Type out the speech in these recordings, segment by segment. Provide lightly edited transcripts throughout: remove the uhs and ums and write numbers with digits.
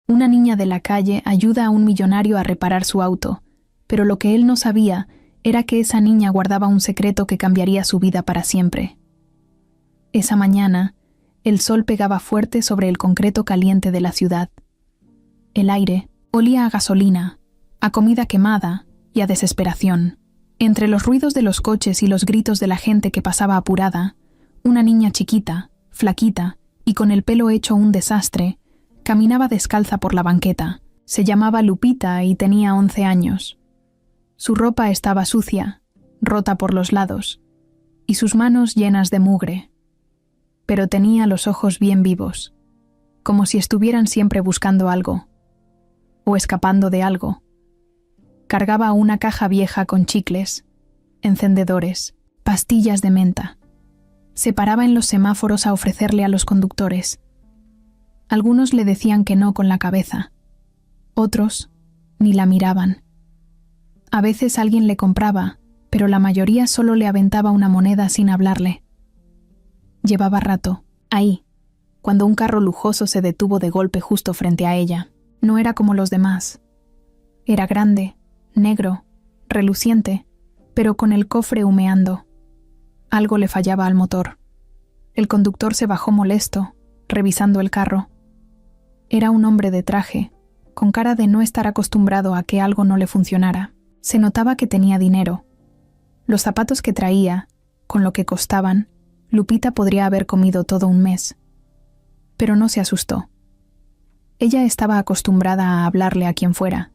Una niña de la calle ayuda a un millonario a reparar su auto, pero lo que él no sabía era que esa niña guardaba un secreto que cambiaría su vida para siempre. Esa mañana, el sol pegaba fuerte sobre el concreto caliente de la ciudad. El aire olía a gasolina, a comida quemada y a desesperación. Entre los ruidos de los coches y los gritos de la gente que pasaba apurada, una niña chiquita, flaquita y con el pelo hecho un desastre, caminaba descalza por la banqueta. Se llamaba Lupita y tenía 11 años. Su ropa estaba sucia, rota por los lados, y sus manos llenas de mugre. Pero tenía los ojos bien vivos, como si estuvieran siempre buscando algo, o escapando de algo. Cargaba una caja vieja con chicles, encendedores, pastillas de menta. Se paraba en los semáforos a ofrecerle a los conductores. Algunos le decían que no con la cabeza. Otros ni la miraban. A veces alguien le compraba, pero la mayoría solo le aventaba una moneda sin hablarle. Llevaba rato, ahí, cuando un carro lujoso se detuvo de golpe justo frente a ella. No era como los demás. Era grande, negro, reluciente, pero con el cofre humeando. Algo le fallaba al motor. El conductor se bajó molesto, revisando el carro. Era un hombre de traje, con cara de no estar acostumbrado a que algo no le funcionara. Se notaba que tenía dinero. Los zapatos que traía, con lo que costaban, Lupita podría haber comido todo un mes. Pero no se asustó. Ella estaba acostumbrada a hablarle a quien fuera.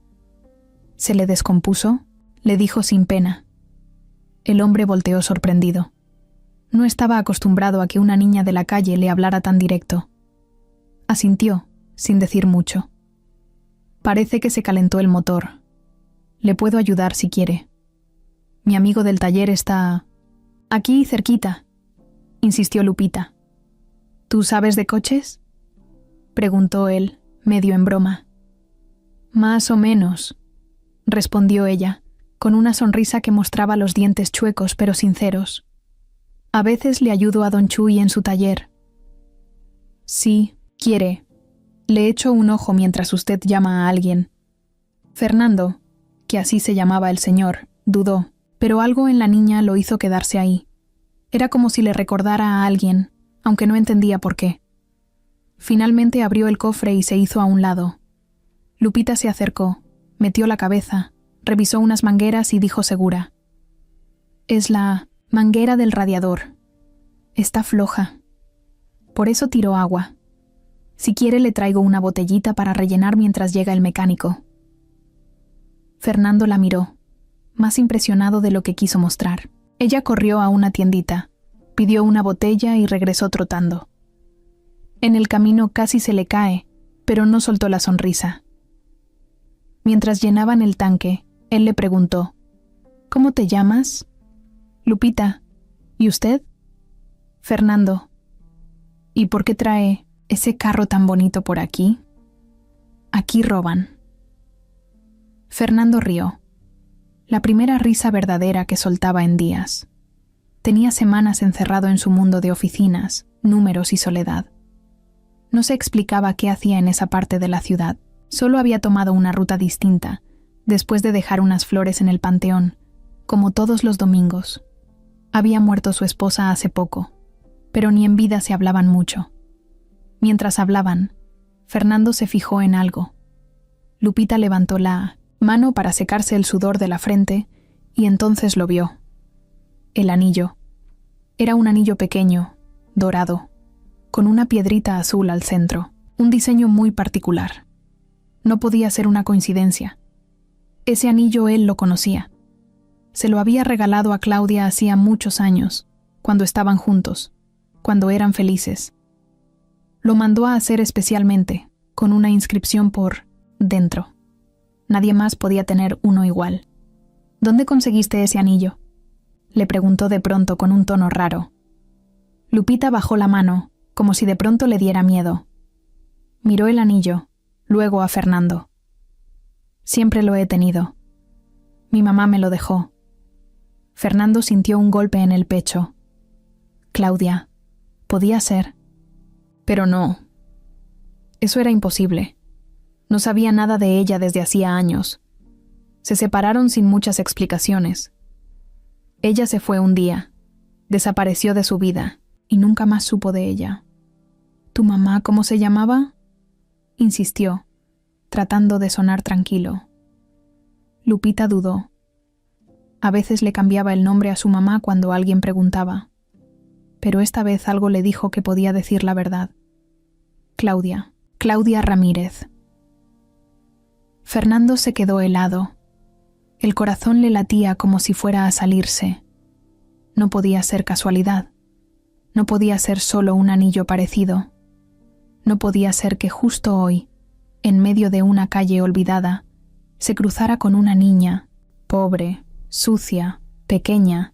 ¿Se le descompuso? Le dijo sin pena. El hombre volteó sorprendido. No estaba acostumbrado a que una niña de la calle le hablara tan directo. Asintió, sin decir mucho. Parece que se calentó el motor. Le puedo ayudar si quiere. Mi amigo del taller está... aquí cerquita, insistió Lupita. ¿Tú sabes de coches?, preguntó él, medio en broma. Más o menos, respondió ella, con una sonrisa que mostraba los dientes chuecos pero sinceros. A veces le ayudo a don Chuy en su taller. Sí, quiere. Le echo un ojo mientras usted llama a alguien. Fernando, que así se llamaba el señor, dudó, pero algo en la niña lo hizo quedarse ahí. Era como si le recordara a alguien, aunque no entendía por qué. Finalmente abrió el cofre y se hizo a un lado. Lupita se acercó, metió la cabeza, revisó unas mangueras y dijo segura: «Es la manguera del radiador. Está floja. Por eso tiró agua. Si quiere le traigo una botellita para rellenar mientras llega el mecánico». Fernando la miró, más impresionado de lo que quiso mostrar. Ella corrió a una tiendita, pidió una botella y regresó trotando. En el camino casi se le cae, pero no soltó la sonrisa. Mientras llenaban el tanque, él le preguntó: «¿Cómo te llamas?» «Lupita. ¿Y usted?» «Fernando». «¿Y por qué trae ese carro tan bonito por aquí?» «Aquí roban». Fernando rió. La primera risa verdadera que soltaba en días. Tenía semanas encerrado en su mundo de oficinas, números y soledad. No se explicaba qué hacía en esa parte de la ciudad. Solo había tomado una ruta distinta, después de dejar unas flores en el panteón, como todos los domingos. Había muerto su esposa hace poco, pero ni en vida se hablaban mucho. Mientras hablaban, Fernando se fijó en algo. Lupita levantó la mano para secarse el sudor de la frente y entonces lo vio. El anillo. Era un anillo pequeño, dorado, con una piedrita azul al centro, un diseño muy particular. No podía ser una coincidencia. Ese anillo él lo conocía. Se lo había regalado a Claudia hacía muchos años, cuando estaban juntos, cuando eran felices. Lo mandó a hacer especialmente, con una inscripción por dentro. Nadie más podía tener uno igual. «¿Dónde conseguiste ese anillo?», le preguntó de pronto con un tono raro. Lupita bajó la mano, como si de pronto le diera miedo. Miró el anillo, luego a Fernando. «Siempre lo he tenido. Mi mamá me lo dejó». Fernando sintió un golpe en el pecho. Claudia. Podía ser. Pero no. Eso era imposible. No sabía nada de ella desde hacía años. Se separaron sin muchas explicaciones. Ella se fue un día, desapareció de su vida y nunca más supo de ella. ¿Tu mamá cómo se llamaba?, insistió, tratando de sonar tranquilo. Lupita dudó. A veces le cambiaba el nombre a su mamá cuando alguien preguntaba, pero esta vez algo le dijo que podía decir la verdad. Claudia Ramírez. Fernando se quedó helado. El corazón le latía como si fuera a salirse. No podía ser casualidad. No podía ser solo un anillo parecido. No podía ser que justo hoy, en medio de una calle olvidada, se cruzara con una niña, pobre, sucia, pequeña,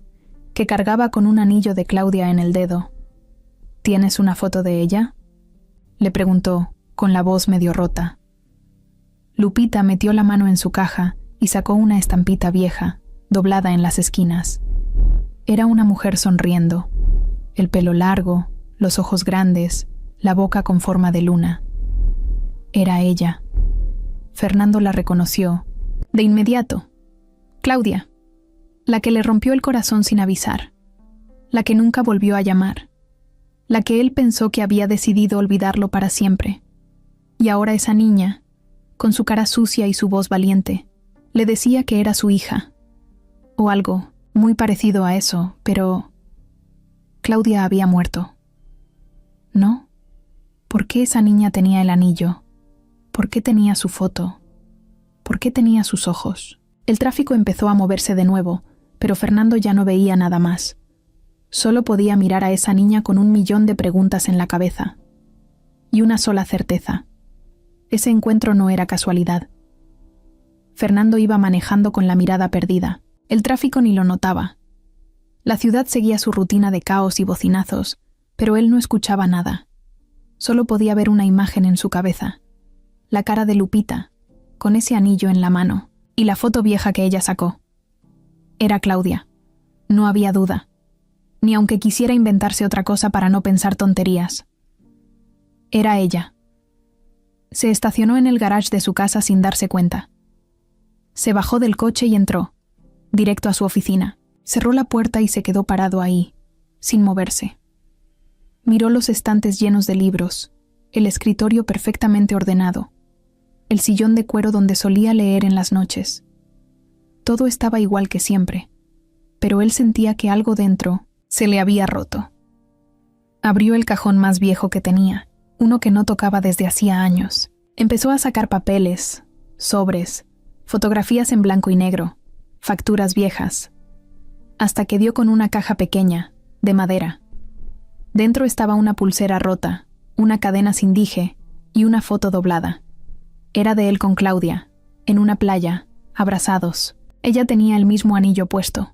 que cargaba con un anillo de Claudia en el dedo. ¿Tienes una foto de ella?, le preguntó, con la voz medio rota. Lupita metió la mano en su caja y sacó una estampita vieja, doblada en las esquinas. Era una mujer sonriendo, el pelo largo, los ojos grandes, la boca con forma de luna. Era ella. Fernando la reconoció, de inmediato. Claudia, la que le rompió el corazón sin avisar, la que nunca volvió a llamar, la que él pensó que había decidido olvidarlo para siempre. Y ahora esa niña, con su cara sucia y su voz valiente, le decía que era su hija, o algo muy parecido a eso, pero Claudia había muerto. ¿No? ¿Por qué esa niña tenía el anillo? ¿Por qué tenía su foto? ¿Por qué tenía sus ojos? El tráfico empezó a moverse de nuevo, pero Fernando ya no veía nada más. Solo podía mirar a esa niña con 1.000.000 de preguntas en la cabeza. Y una sola certeza. Ese encuentro no era casualidad. Fernando iba manejando con la mirada perdida. El tráfico ni lo notaba. La ciudad seguía su rutina de caos y bocinazos, pero él no escuchaba nada. Solo podía ver una imagen en su cabeza. La cara de Lupita, con ese anillo en la mano, y la foto vieja que ella sacó. Era Claudia. No había duda. Ni aunque quisiera inventarse otra cosa para no pensar tonterías. Era ella. Se estacionó en el garage de su casa sin darse cuenta. Se bajó del coche y entró, directo a su oficina. Cerró la puerta y se quedó parado ahí, sin moverse. Miró los estantes llenos de libros, el escritorio perfectamente ordenado, el sillón de cuero donde solía leer en las noches. Todo estaba igual que siempre, pero él sentía que algo dentro se le había roto. Abrió el cajón más viejo que tenía, uno que no tocaba desde hacía años. Empezó a sacar papeles, sobres, fotografías en blanco y negro, facturas viejas, hasta que dio con una caja pequeña, de madera. Dentro estaba una pulsera rota, una cadena sin dije y una foto doblada. Era de él con Claudia, en una playa, abrazados. Ella tenía el mismo anillo puesto.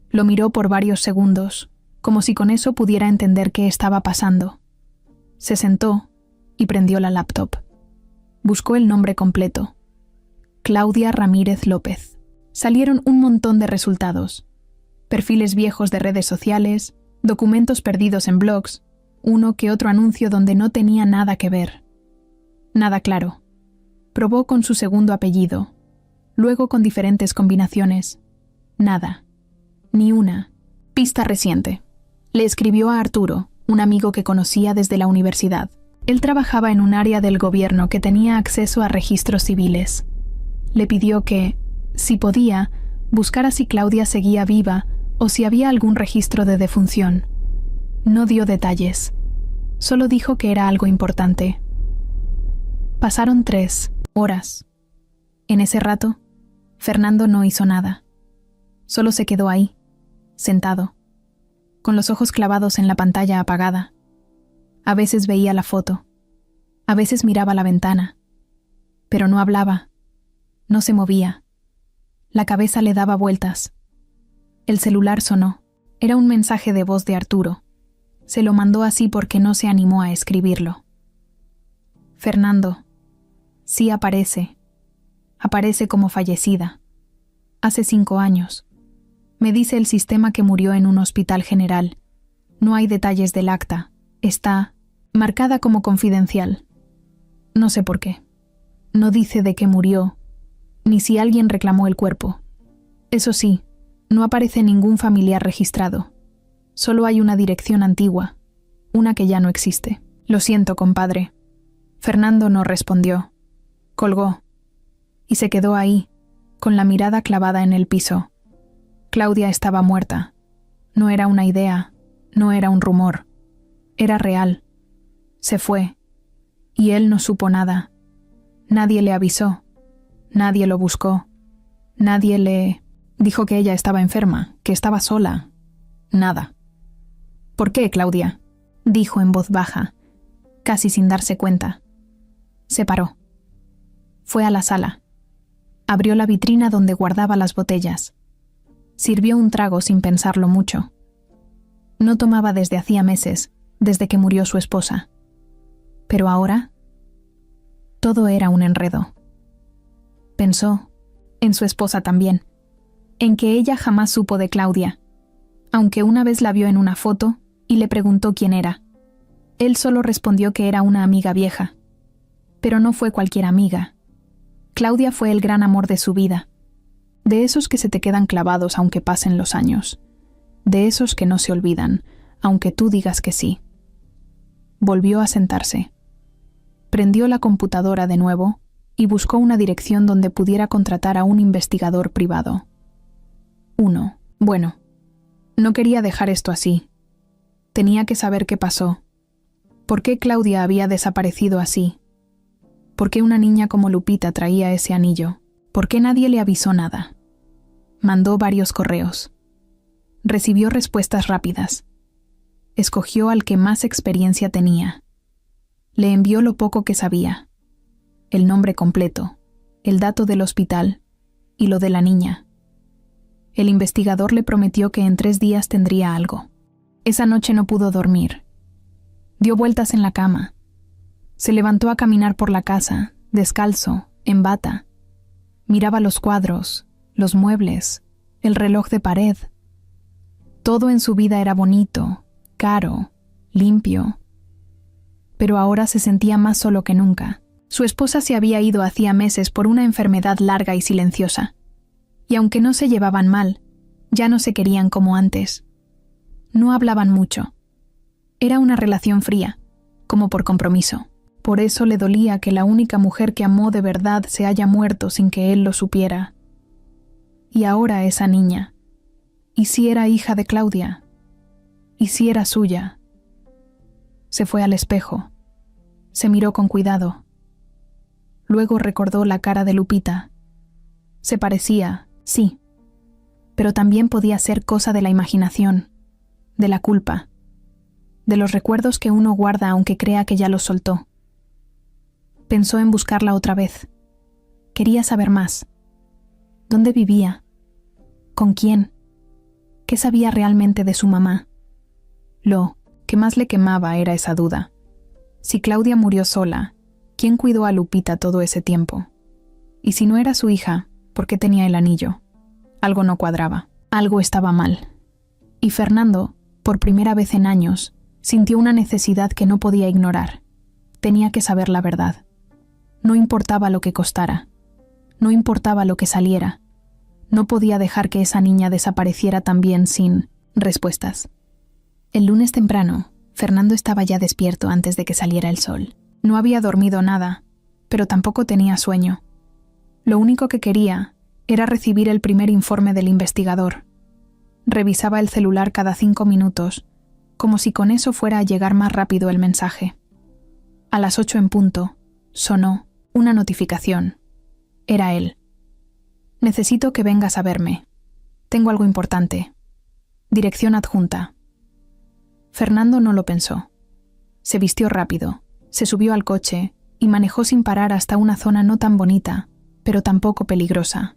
Lo miró por varios segundos, como si con eso pudiera entender qué estaba pasando. Se sentó y prendió la laptop. Buscó el nombre completo. Claudia Ramírez López. Salieron un montón de resultados. Perfiles viejos de redes sociales, documentos perdidos en blogs, uno que otro anuncio donde no tenía nada que ver. Nada claro. Probó con su segundo apellido, luego con diferentes combinaciones. Nada. Ni una. Pista reciente. Le escribió a Arturo, un amigo que conocía desde la universidad. Él trabajaba en un área del gobierno que tenía acceso a registros civiles. Le pidió que, si podía, buscara si Claudia seguía viva o si había algún registro de defunción. No dio detalles. Solo dijo que era algo importante. Pasaron 3 horas. En ese rato, Fernando no hizo nada. Solo se quedó ahí, sentado, con los ojos clavados en la pantalla apagada. A veces veía la foto, a veces miraba la ventana, pero no hablaba, no se movía. La cabeza le daba vueltas. El celular sonó. Era un mensaje de voz de Arturo. Se lo mandó así porque no se animó a escribirlo. Fernando, sí aparece. Aparece como fallecida. Hace 5 años. Me dice el sistema que murió en un hospital general. No hay detalles del acta. Está marcada como confidencial. No sé por qué. No dice de qué murió, ni si alguien reclamó el cuerpo. Eso sí, no aparece ningún familiar registrado. Solo hay una dirección antigua, una que ya no existe. Lo siento, compadre. Fernando no respondió. Colgó. Y se quedó ahí, con la mirada clavada en el piso. Claudia estaba muerta. No era una idea, no era un rumor. Era real. Se fue. Y él no supo nada. Nadie le avisó. Nadie lo buscó. Nadie le... Dijo que ella estaba enferma, que estaba sola. Nada. ¿Por qué, Claudia?, dijo en voz baja, casi sin darse cuenta. Se paró. Fue a la sala. Abrió la vitrina donde guardaba las botellas. Sirvió un trago sin pensarlo mucho. No tomaba desde hacía meses, desde que murió su esposa. Pero ahora, todo era un enredo. Pensó, en su esposa también, en que ella jamás supo de Claudia, aunque una vez la vio en una foto y le preguntó quién era. Él solo respondió que era una amiga vieja. Pero no fue cualquier amiga. Claudia fue el gran amor de su vida, de esos que se te quedan clavados aunque pasen los años, de esos que no se olvidan, aunque tú digas que sí. Volvió a sentarse. Prendió la computadora de nuevo y buscó una dirección donde pudiera contratar a un investigador privado. 1. Bueno, no quería dejar esto así. Tenía que saber qué pasó. ¿Por qué Claudia había desaparecido así? ¿Por qué una niña como Lupita traía ese anillo? ¿Por qué nadie le avisó nada? Mandó varios correos. Recibió respuestas rápidas. Escogió al que más experiencia tenía. Le envió lo poco que sabía. El nombre completo, el dato del hospital y lo de la niña. El investigador le prometió que en 3 días tendría algo. Esa noche no pudo dormir. Dio vueltas en la cama. Se levantó a caminar por la casa, descalzo, en bata. Miraba los cuadros, los muebles, el reloj de pared. Todo en su vida era bonito, caro, limpio. Pero ahora se sentía más solo que nunca. Su esposa se había ido hacía meses por una enfermedad larga y silenciosa. Y aunque no se llevaban mal, ya no se querían como antes. No hablaban mucho. Era una relación fría, como por compromiso. Por eso le dolía que la única mujer que amó de verdad se haya muerto sin que él lo supiera. Y ahora esa niña. ¿Y si era hija de Claudia? ¿Y si era suya? Se fue al espejo. Se miró con cuidado. Luego recordó la cara de Lupita. Se parecía, sí, pero también podía ser cosa de la imaginación, de la culpa, de los recuerdos que uno guarda aunque crea que ya los soltó. Pensó en buscarla otra vez. Quería saber más. ¿Dónde vivía? ¿Con quién? ¿Qué sabía realmente de su mamá? Lo que más le quemaba era esa duda. Si Claudia murió sola, ¿quién cuidó a Lupita todo ese tiempo? Y si no era su hija, ¿por qué tenía el anillo? Algo no cuadraba. Algo estaba mal. Y Fernando, por primera vez en años, sintió una necesidad que no podía ignorar. Tenía que saber la verdad. No importaba lo que costara. No importaba lo que saliera. No podía dejar que esa niña desapareciera también sin respuestas. El lunes temprano, Fernando estaba ya despierto antes de que saliera el sol. No había dormido nada, pero tampoco tenía sueño. Lo único que quería era recibir el primer informe del investigador. Revisaba el celular cada 5 minutos, como si con eso fuera a llegar más rápido el mensaje. A las 8 en punto, sonó una notificación. Era él. Necesito que vengas a verme. Tengo algo importante. Dirección adjunta. Fernando no lo pensó. Se vistió rápido, se subió al coche y manejó sin parar hasta una zona no tan bonita, pero tampoco peligrosa.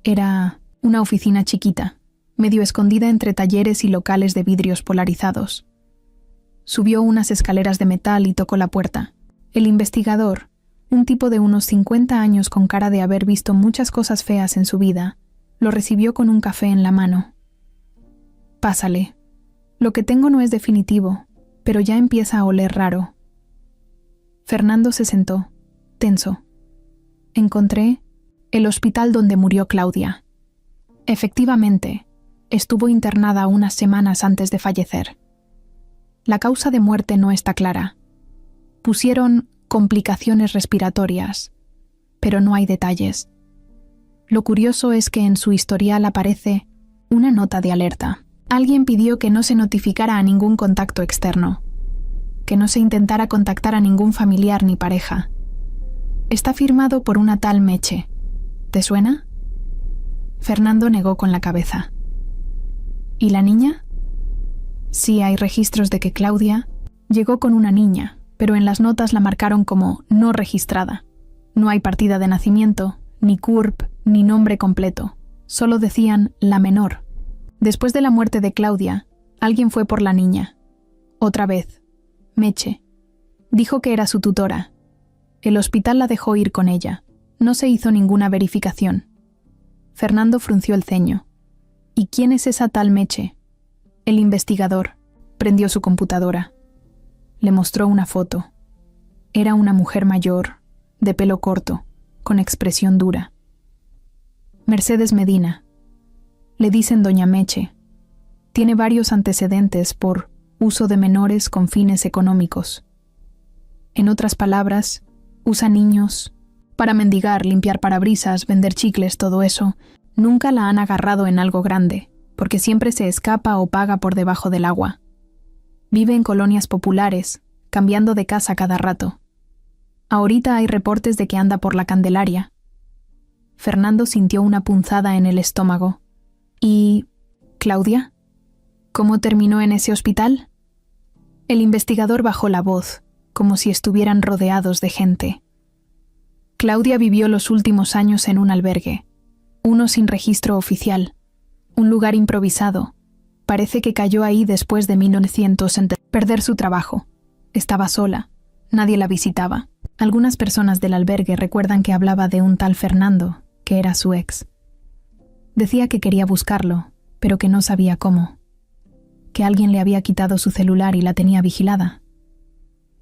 Era una oficina chiquita, medio escondida entre talleres y locales de vidrios polarizados. Subió unas escaleras de metal y tocó la puerta. El investigador, un tipo de unos 50 años con cara de haber visto muchas cosas feas en su vida, lo recibió con un café en la mano. «Pásale. Lo que tengo no es definitivo, pero ya empieza a oler raro». Fernando se sentó, tenso. Encontré el hospital donde murió Claudia. Efectivamente, estuvo internada unas semanas antes de fallecer. La causa de muerte no está clara. Pusieron complicaciones respiratorias, pero no hay detalles. Lo curioso es que en su historial aparece una nota de alerta. Alguien pidió que no se notificara a ningún contacto externo, que no se intentara contactar a ningún familiar ni pareja. Está firmado por una tal Meche. ¿Te suena? Fernando negó con la cabeza. ¿Y la niña? Sí, hay registros de que Claudia llegó con una niña, pero en las notas la marcaron como no registrada. No hay partida de nacimiento, ni CURP, ni nombre completo. Solo decían la menor. Después de la muerte de Claudia, alguien fue por la niña. Otra vez. Meche. Dijo que era su tutora. El hospital la dejó ir con ella. No se hizo ninguna verificación. Fernando frunció el ceño. ¿Y quién es esa tal Meche? El investigador prendió su computadora. Le mostró una foto. Era una mujer mayor, de pelo corto, con expresión dura. Mercedes Medina. Le dicen Doña Meche. Tiene varios antecedentes por uso de menores con fines económicos. En otras palabras, usa niños para mendigar, limpiar parabrisas, vender chicles, todo eso. Nunca la han agarrado en algo grande, porque siempre se escapa o paga por debajo del agua. Vive en colonias populares, cambiando de casa cada rato. Ahorita hay reportes de que anda por la Candelaria. Fernando sintió una punzada en el estómago. ¿Y Claudia? ¿Cómo terminó en ese hospital? El investigador bajó la voz, como si estuvieran rodeados de gente. Claudia vivió los últimos años en un albergue, uno sin registro oficial, un lugar improvisado. Parece que cayó ahí después de 1900 perder su trabajo. Estaba sola, nadie la visitaba. Algunas personas del albergue recuerdan que hablaba de un tal Fernando, que era su ex. Decía que quería buscarlo, pero que no sabía cómo. Que alguien le había quitado su celular y la tenía vigilada.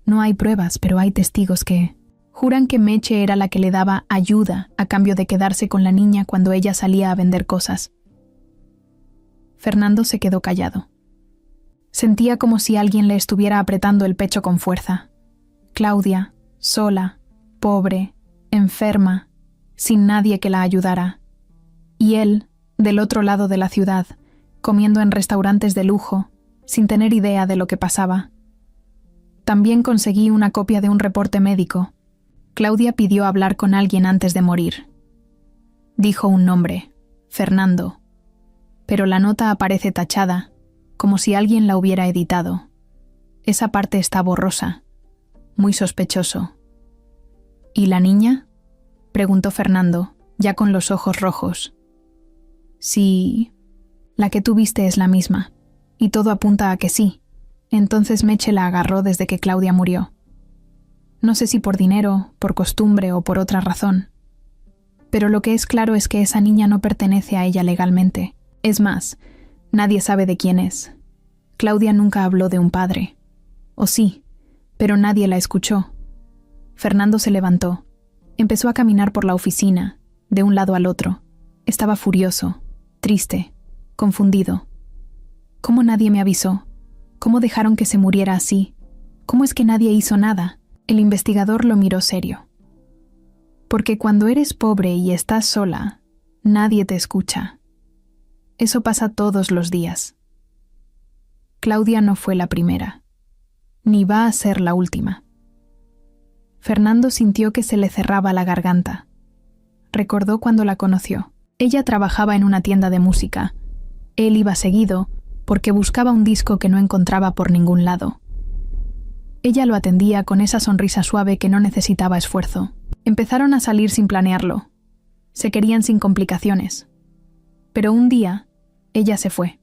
No hay pruebas, pero hay testigos que juran que Meche era la que le daba ayuda a cambio de quedarse con la niña cuando ella salía a vender cosas. Fernando se quedó callado. Sentía como si alguien le estuviera apretando el pecho con fuerza. Claudia, sola, pobre, enferma, sin nadie que la ayudara. Y él, del otro lado de la ciudad, comiendo en restaurantes de lujo, sin tener idea de lo que pasaba. También conseguí una copia de un reporte médico. Claudia pidió hablar con alguien antes de morir. Dijo un nombre, Fernando, pero la nota aparece tachada, como si alguien la hubiera editado. Esa parte está borrosa, muy sospechoso. ¿Y la niña?, preguntó Fernando, ya con los ojos rojos. Sí, la que tú viste es la misma, y todo apunta a que sí. Entonces Meche la agarró desde que Claudia murió. No sé si por dinero, por costumbre o por otra razón. Pero lo que es claro es que esa niña no pertenece a ella legalmente. Es más, nadie sabe de quién es. Claudia nunca habló de un padre. O sí, pero nadie la escuchó. Fernando se levantó. Empezó a caminar por la oficina, de un lado al otro. Estaba furioso, triste, confundido. ¿Cómo nadie me avisó? ¿Cómo dejaron que se muriera así? ¿Cómo es que nadie hizo nada? El investigador lo miró serio. Porque cuando eres pobre y estás sola, nadie te escucha. Eso pasa todos los días. Claudia no fue la primera, ni va a ser la última. Fernando sintió que se le cerraba la garganta. Recordó cuando la conoció. Ella trabajaba en una tienda de música. Él iba seguido porque buscaba un disco que no encontraba por ningún lado. Ella lo atendía con esa sonrisa suave que no necesitaba esfuerzo. Empezaron a salir sin planearlo. Se querían sin complicaciones. Pero un día, ella se fue,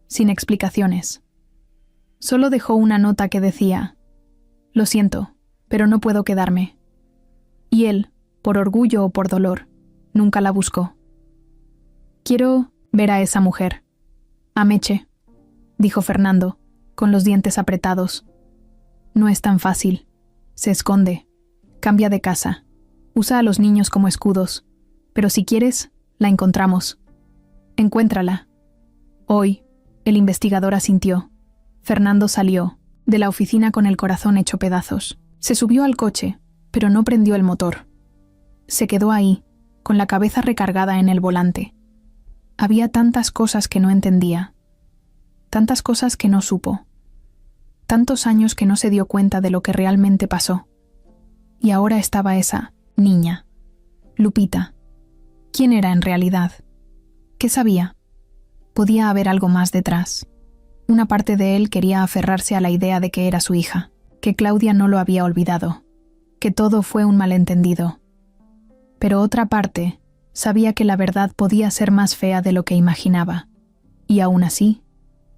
sin explicaciones. Solo dejó una nota que decía: «Lo siento, pero no puedo quedarme». Y él, por orgullo o por dolor, nunca la buscó. «Quiero ver a esa mujer, a Meche», dijo Fernando, con los dientes apretados. «No es tan fácil. Se esconde, cambia de casa, Usa a los niños como escudos, pero si quieres, la encontramos. Encuéntrala. Hoy, el investigador asintió. Fernando salió de la oficina con el corazón hecho pedazos. Se subió al coche, pero no prendió el motor. Se quedó ahí, con la cabeza recargada en el volante. Había tantas cosas que no entendía, tantas cosas que no supo, tantos años que no se dio cuenta de lo que realmente pasó. Y ahora estaba esa niña, Lupita. ¿Quién era en realidad? ¿Qué sabía? Podía haber algo más detrás. Una parte de él quería aferrarse a la idea de que era su hija, que Claudia no lo había olvidado, que todo fue un malentendido. Pero otra parte sabía que la verdad podía ser más fea de lo que imaginaba, y aún así,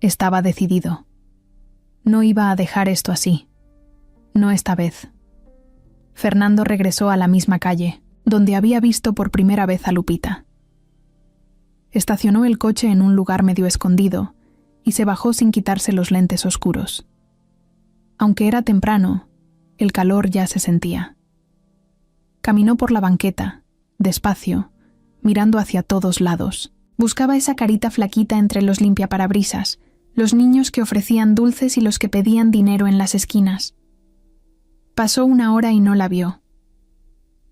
estaba decidido. No iba a dejar esto así. No esta vez. Fernando regresó a la misma calle, donde había visto por primera vez a Lupita. Estacionó el coche en un lugar medio escondido y se bajó sin quitarse los lentes oscuros. Aunque era temprano, el calor ya se sentía. Caminó por la banqueta, despacio, mirando hacia todos lados. Buscaba esa carita flaquita entre los limpiaparabrisas, los niños que ofrecían dulces y los que pedían dinero en las esquinas. Pasó una hora y no la vio.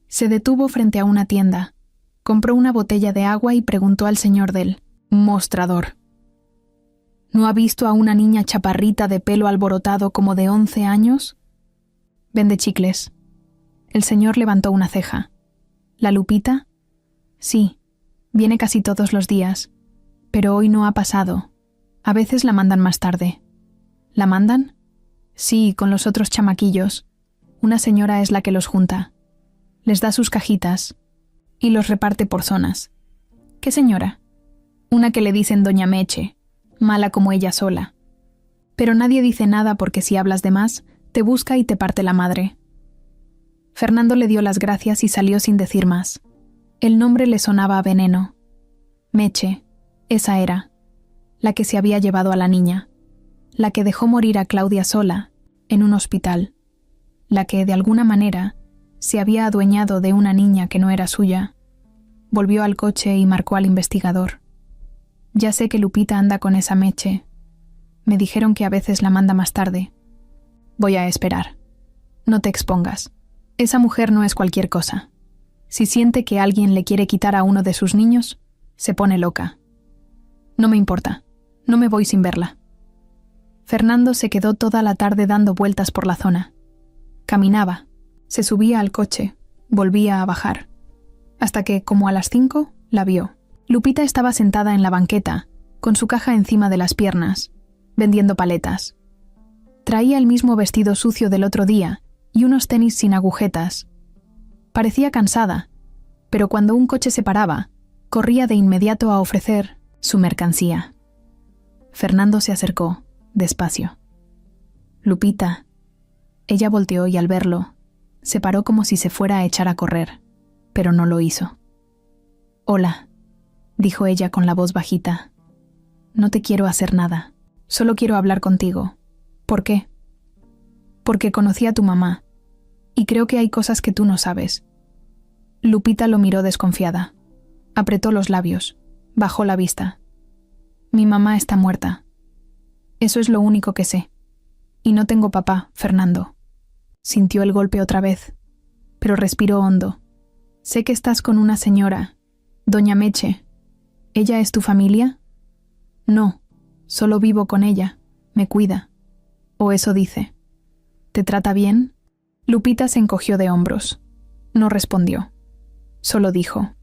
Se detuvo frente a una tienda, compró una botella de agua y preguntó al señor del mostrador. ¿No ha visto a una niña chaparrita de pelo alborotado como de 11 años? Vende chicles. El señor levantó una ceja. ¿La Lupita? Sí, viene casi todos los días, pero hoy no ha pasado. A veces la mandan más tarde. ¿La mandan? Sí, con los otros chamaquillos. Una señora es la que los junta. Les da sus cajitas y los reparte por zonas. ¿Qué señora? Una que le dicen Doña Meche, mala como ella sola. Pero nadie dice nada porque si hablas de más, te busca y te parte la madre. Fernando le dio las gracias y salió sin decir más. El nombre le sonaba a veneno. Meche, esa era, la que se había llevado a la niña, la que dejó morir a Claudia sola, en un hospital, la que, de alguna manera, se había adueñado de una niña que no era suya. Volvió al coche y marcó al investigador. Ya sé que Lupita anda con esa Meche. Me dijeron que a veces la manda más tarde. Voy a esperar. No te expongas. Esa mujer no es cualquier cosa. Si siente que alguien le quiere quitar a uno de sus niños, se pone loca. No me importa. No me voy sin verla. Fernando se quedó toda la tarde dando vueltas por la zona. Caminaba, se subía al coche, volvía a bajar, hasta que, como a las 5, la vio. Lupita estaba sentada en la banqueta, con su caja encima de las piernas, vendiendo paletas. Traía el mismo vestido sucio del otro día y unos tenis sin agujetas. Parecía cansada, pero cuando un coche se paraba, corría de inmediato a ofrecer su mercancía. Fernando se acercó, despacio. Lupita. Ella volteó y al verlo, se paró como si se fuera a echar a correr, pero no lo hizo. Hola, dijo ella con la voz bajita. No te quiero hacer nada, solo quiero hablar contigo. ¿Por qué? Porque conocí a tu mamá, y creo que hay cosas que tú no sabes. Lupita lo miró desconfiada. Apretó los labios, bajó la vista. Mi mamá está muerta. Eso es lo único que sé. Y no tengo papá, Fernando. Sintió el golpe otra vez, pero respiró hondo. Sé que estás con una señora, Doña Meche. ¿Ella es tu familia? No, solo vivo con ella. Me cuida. O eso dice. ¿Te trata bien? Lupita se encogió de hombros. No respondió. Solo dijo: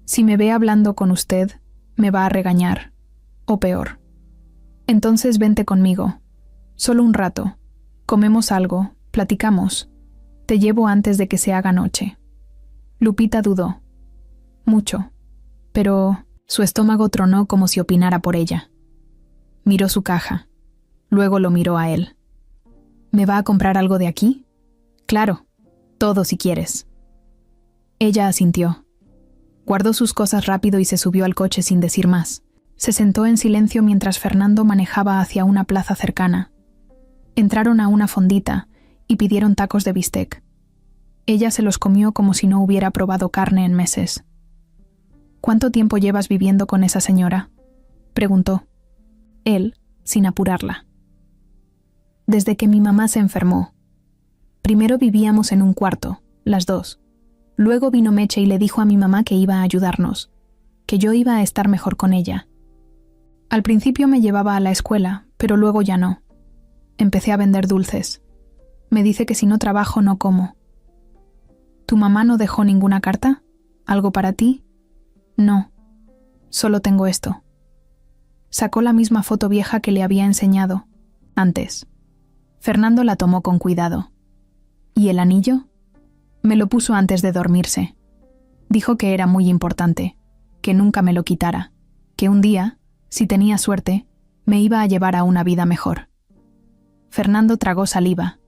si me ve hablando con usted, me va a regañar. O peor. Entonces vente conmigo. Solo un rato. Comemos algo, platicamos. Te llevo antes de que se haga noche. Lupita dudó. Mucho. Pero su estómago tronó como si opinara por ella. Miró su caja. Luego lo miró a él. ¿Me va a comprar algo de aquí? Claro. Todo si quieres. Ella asintió. Guardó sus cosas rápido y se subió al coche sin decir más. Se sentó en silencio mientras Fernando manejaba hacia una plaza cercana. Entraron a una fondita y pidieron tacos de bistec. Ella se los comió como si no hubiera probado carne en meses. ¿Cuánto tiempo llevas viviendo con esa señora?, preguntó. Él, sin apurarla. Desde que mi mamá se enfermó. Primero vivíamos en un cuarto, las dos. Luego vino Meche y le dijo a mi mamá que iba a ayudarnos, que yo iba a estar mejor con ella. Al principio me llevaba a la escuela, pero luego ya no. Empecé a vender dulces. Me dice que si no trabajo no como. ¿Tu mamá no dejó ninguna carta? ¿Algo para ti? No. Solo tengo esto. Sacó la misma foto vieja que le había enseñado, antes. Fernando la tomó con cuidado. ¿Y el anillo? Me lo puso antes de dormirse. Dijo que era muy importante, que nunca me lo quitara, que un día, si tenía suerte, me iba a llevar a una vida mejor. Fernando tragó saliva,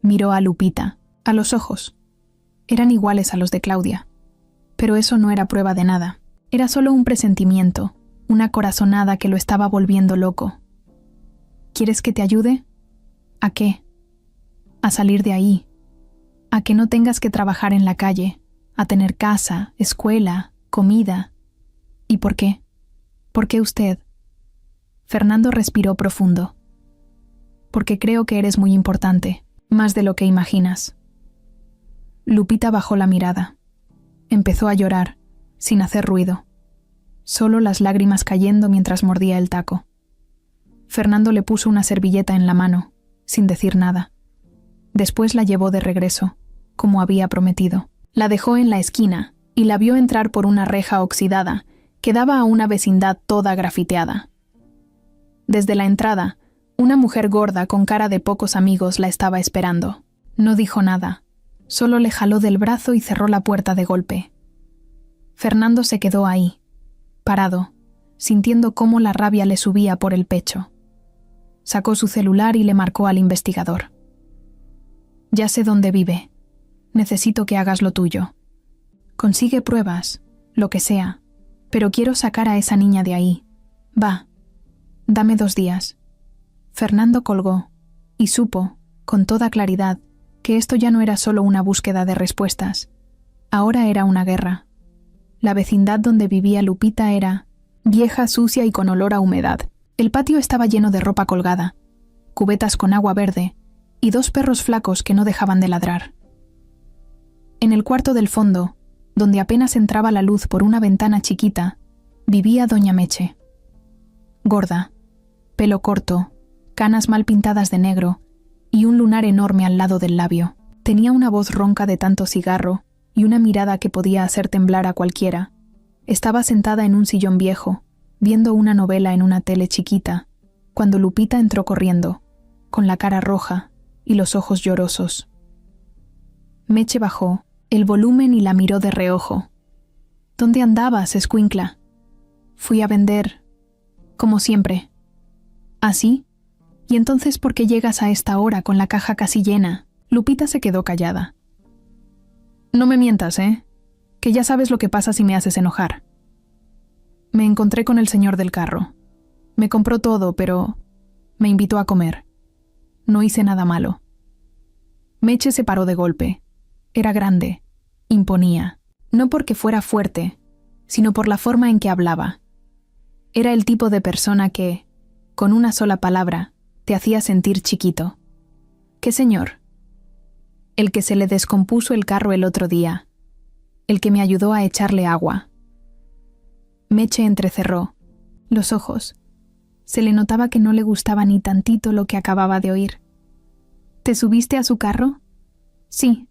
miró a Lupita, a los ojos. Eran iguales a los de Claudia. Pero eso no era prueba de nada. Era solo un presentimiento, una corazonada que lo estaba volviendo loco. ¿Quieres que te ayude? ¿A qué? A salir de ahí. A que no tengas que trabajar en la calle, a tener casa, escuela, comida. ¿Y por qué? ¿Por qué usted? Fernando respiró profundo. Porque creo que eres muy importante, más de lo que imaginas. Lupita bajó la mirada. Empezó a llorar, sin hacer ruido. Solo las lágrimas cayendo mientras mordía el taco. Fernando le puso una servilleta en la mano, sin decir nada. Después la llevó de regreso, como había prometido. La dejó en la esquina y la vio entrar por una reja oxidada que daba a una vecindad toda grafiteada. Desde la entrada, una mujer gorda con cara de pocos amigos la estaba esperando. No dijo nada, solo le jaló del brazo y cerró la puerta de golpe. Fernando se quedó ahí, parado, sintiendo cómo la rabia le subía por el pecho. Sacó su celular y le marcó al investigador. Ya sé dónde vive. Necesito que hagas lo tuyo. Consigue pruebas, lo que sea, pero quiero sacar a esa niña de ahí. Va, dame 2 días. Fernando colgó, y supo, con toda claridad, que esto ya no era solo una búsqueda de respuestas. Ahora era una guerra. La vecindad donde vivía Lupita era vieja, sucia y con olor a humedad. El patio estaba lleno de ropa colgada, cubetas con agua verde y 2 perros flacos que no dejaban de ladrar. En el cuarto del fondo, donde apenas entraba la luz por una ventana chiquita, vivía doña Meche. Gorda, pelo corto, canas mal pintadas de negro y un lunar enorme al lado del labio. Tenía una voz ronca de tanto cigarro y una mirada que podía hacer temblar a cualquiera. Estaba sentada en un sillón viejo, viendo una novela en una tele chiquita, cuando Lupita entró corriendo, con la cara roja y los ojos llorosos. Meche bajó el volumen y la miró de reojo. ¿Dónde andabas, escuincla? Fui a vender, como siempre. ¿Así? ¿Y entonces por qué llegas a esta hora con la caja casi llena? Lupita se quedó callada. No me mientas, que ya sabes lo que pasa si me haces enojar. Me encontré con el señor del carro. Me compró todo, pero me invitó a comer. No hice nada malo. Meche se paró de golpe. Era grande, imponía, no porque fuera fuerte, sino por la forma en que hablaba. Era el tipo de persona que, con una sola palabra, te hacía sentir chiquito. ¿Qué señor? El que se le descompuso el carro el otro día. El que me ayudó a echarle agua. Meche entrecerró los ojos. Se le notaba que no le gustaba ni tantito lo que acababa de oír. ¿Te subiste a su carro? Sí,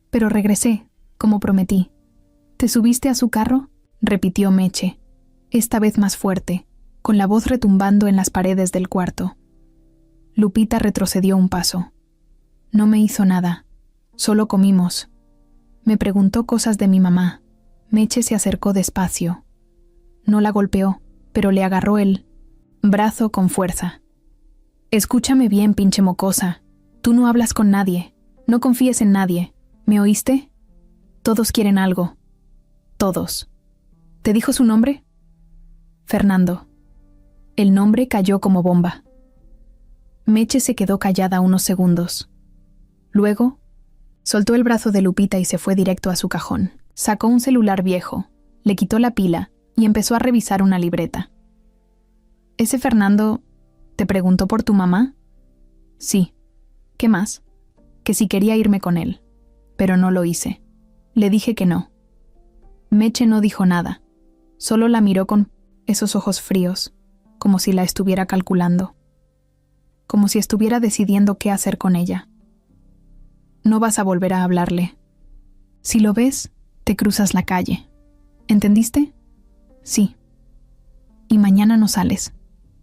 pero regresé, como prometí. ¿Te subiste a su carro? Repitió Meche, esta vez más fuerte, con la voz retumbando en las paredes del cuarto. Lupita retrocedió un paso. No me hizo nada, solo comimos. Me preguntó cosas de mi mamá. Meche se acercó despacio. No la golpeó, pero le agarró el brazo con fuerza. Escúchame bien, pinche mocosa. Tú no hablas con nadie. No confíes en nadie. ¿Me oíste? Todos quieren algo. Todos. ¿Te dijo su nombre? Fernando. El nombre cayó como bomba. Meche se quedó callada unos segundos. Luego, Soltó el brazo de Lupita y se fue directo a su cajón. Sacó un celular viejo, le quitó la pila y empezó a revisar una libreta. ¿Ese Fernando te preguntó por tu mamá? Sí. ¿Qué más? Que si quería irme con él. Pero no lo hice. Le dije que no. Meche no dijo nada. Solo la miró con esos ojos fríos, como si la estuviera calculando. Como si estuviera decidiendo qué hacer con ella. No vas a volver a hablarle. Si lo ves, te cruzas la calle. ¿Entendiste? Sí. Y mañana no sales.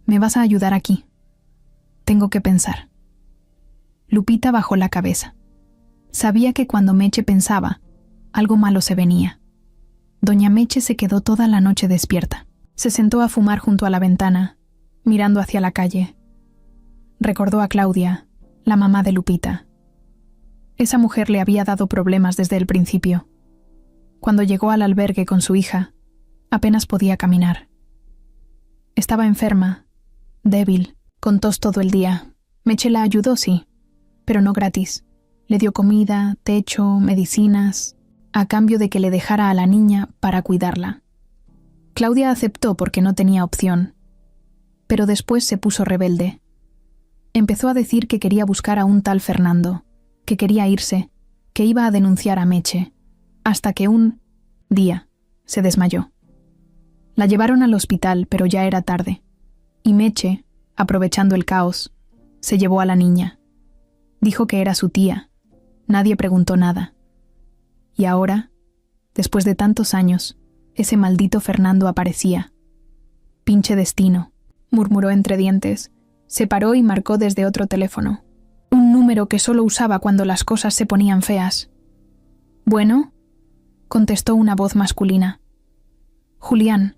Me vas a ayudar aquí. Tengo que pensar. Lupita bajó la cabeza. Sabía que cuando Meche pensaba, algo malo se venía. Doña Meche se quedó toda la noche despierta. Se sentó a fumar junto a la ventana, mirando hacia la calle. Recordó a Claudia, la mamá de Lupita. Esa mujer le había dado problemas desde el principio. Cuando llegó al albergue con su hija, apenas podía caminar. Estaba enferma, débil, con tos todo el día. Meche la ayudó, sí, pero no gratis. Le dio comida, techo, medicinas, a cambio de que le dejara a la niña para cuidarla. Claudia aceptó porque no tenía opción, pero después se puso rebelde. Empezó a decir que quería buscar a un tal Fernando, que quería irse, que iba a denunciar a Meche, hasta que un día se desmayó. La llevaron al hospital, pero ya era tarde, y Meche, aprovechando el caos, se llevó a la niña. Dijo que era su tía. Nadie preguntó nada. Y ahora, después de tantos años, ese maldito Fernando aparecía. Pinche destino, murmuró entre dientes. Se paró y marcó desde otro teléfono. Un número que solo usaba cuando las cosas se ponían feas. ¿Bueno? Contestó una voz masculina. Julián,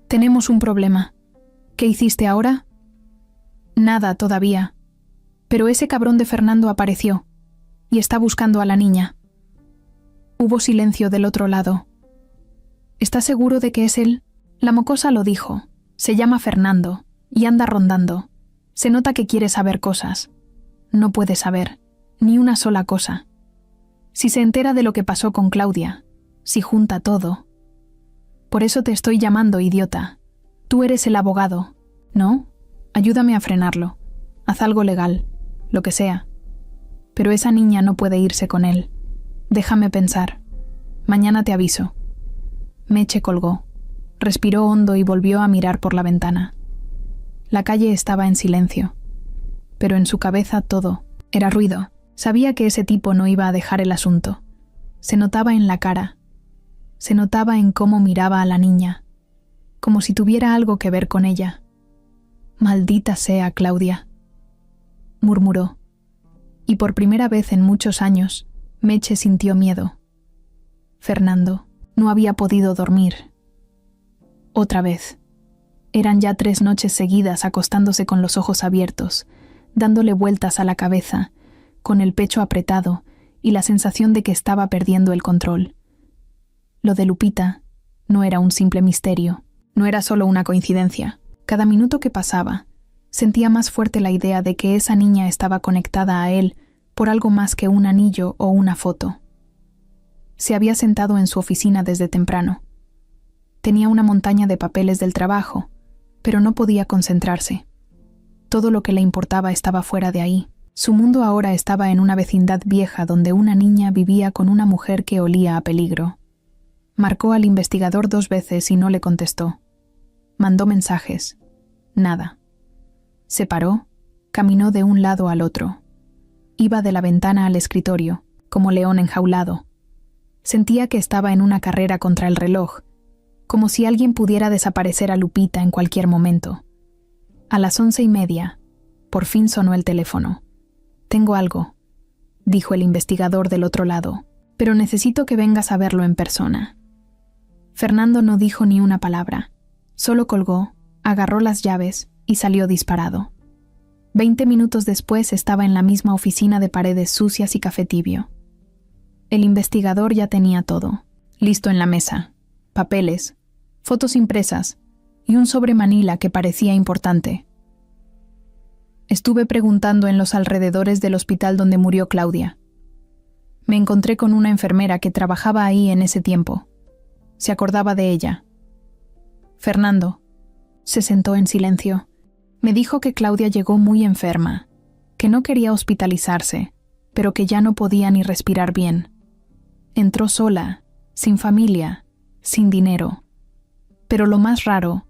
tenemos un problema. ¿Qué hiciste ahora? Nada todavía. Pero ese cabrón de Fernando apareció y está buscando a la niña. Hubo silencio del otro lado. ¿Estás seguro de que es él? La mocosa lo dijo. Se llama Fernando y anda rondando. Se nota que quiere saber cosas. No puede saber ni una sola cosa. Si se entera de lo que pasó con Claudia, si junta todo. Por eso te estoy llamando, idiota. Tú eres el abogado, ¿no? Ayúdame a frenarlo. Haz algo legal, lo que sea. Pero esa niña no puede irse con él. Déjame pensar. Mañana te aviso. Meche colgó. Respiró hondo y volvió a mirar por la ventana. La calle estaba en silencio. Pero en su cabeza todo era ruido. Sabía que ese tipo no iba a dejar el asunto. Se notaba en la cara. Se notaba en cómo miraba a la niña. Como si tuviera algo que ver con ella. Maldita sea, Claudia, murmuró. Y por primera vez en muchos años, Meche sintió miedo. Fernando no había podido dormir. Otra vez. Eran ya 3 noches seguidas acostándose con los ojos abiertos, dándole vueltas a la cabeza, con el pecho apretado y la sensación de que estaba perdiendo el control. Lo de Lupita no era un simple misterio, no era solo una coincidencia. Cada minuto que pasaba, sentía más fuerte la idea de que esa niña estaba conectada a él por algo más que un anillo o una foto. Se había sentado en su oficina desde temprano. Tenía una montaña de papeles del trabajo, pero no podía concentrarse. Todo lo que le importaba estaba fuera de ahí. Su mundo ahora estaba en una vecindad vieja donde una niña vivía con una mujer que olía a peligro. Marcó al investigador 2 veces y no le contestó. Mandó mensajes. Nada. Se paró, caminó de un lado al otro. Iba de la ventana al escritorio, como león enjaulado. Sentía que estaba en una carrera contra el reloj, como si alguien pudiera desaparecer a Lupita en cualquier momento. A las 11:30, por fin sonó el teléfono. «Tengo algo», dijo el investigador del otro lado, «pero necesito que vengas a verlo en persona». Fernando no dijo ni una palabra. Solo colgó, agarró las llaves y salió disparado. 20 minutos después estaba en la misma oficina de paredes sucias y café tibio. El investigador ya tenía todo, listo en la mesa. Papeles, fotos impresas y un sobre manila que parecía importante. Estuve preguntando en los alrededores del hospital donde murió Claudia. Me encontré con una enfermera que trabajaba ahí en ese tiempo. Se acordaba de ella. Fernando se sentó en silencio. Me dijo que Claudia llegó muy enferma, que no quería hospitalizarse, pero que ya no podía ni respirar bien. Entró sola, sin familia, sin dinero. Pero lo más raro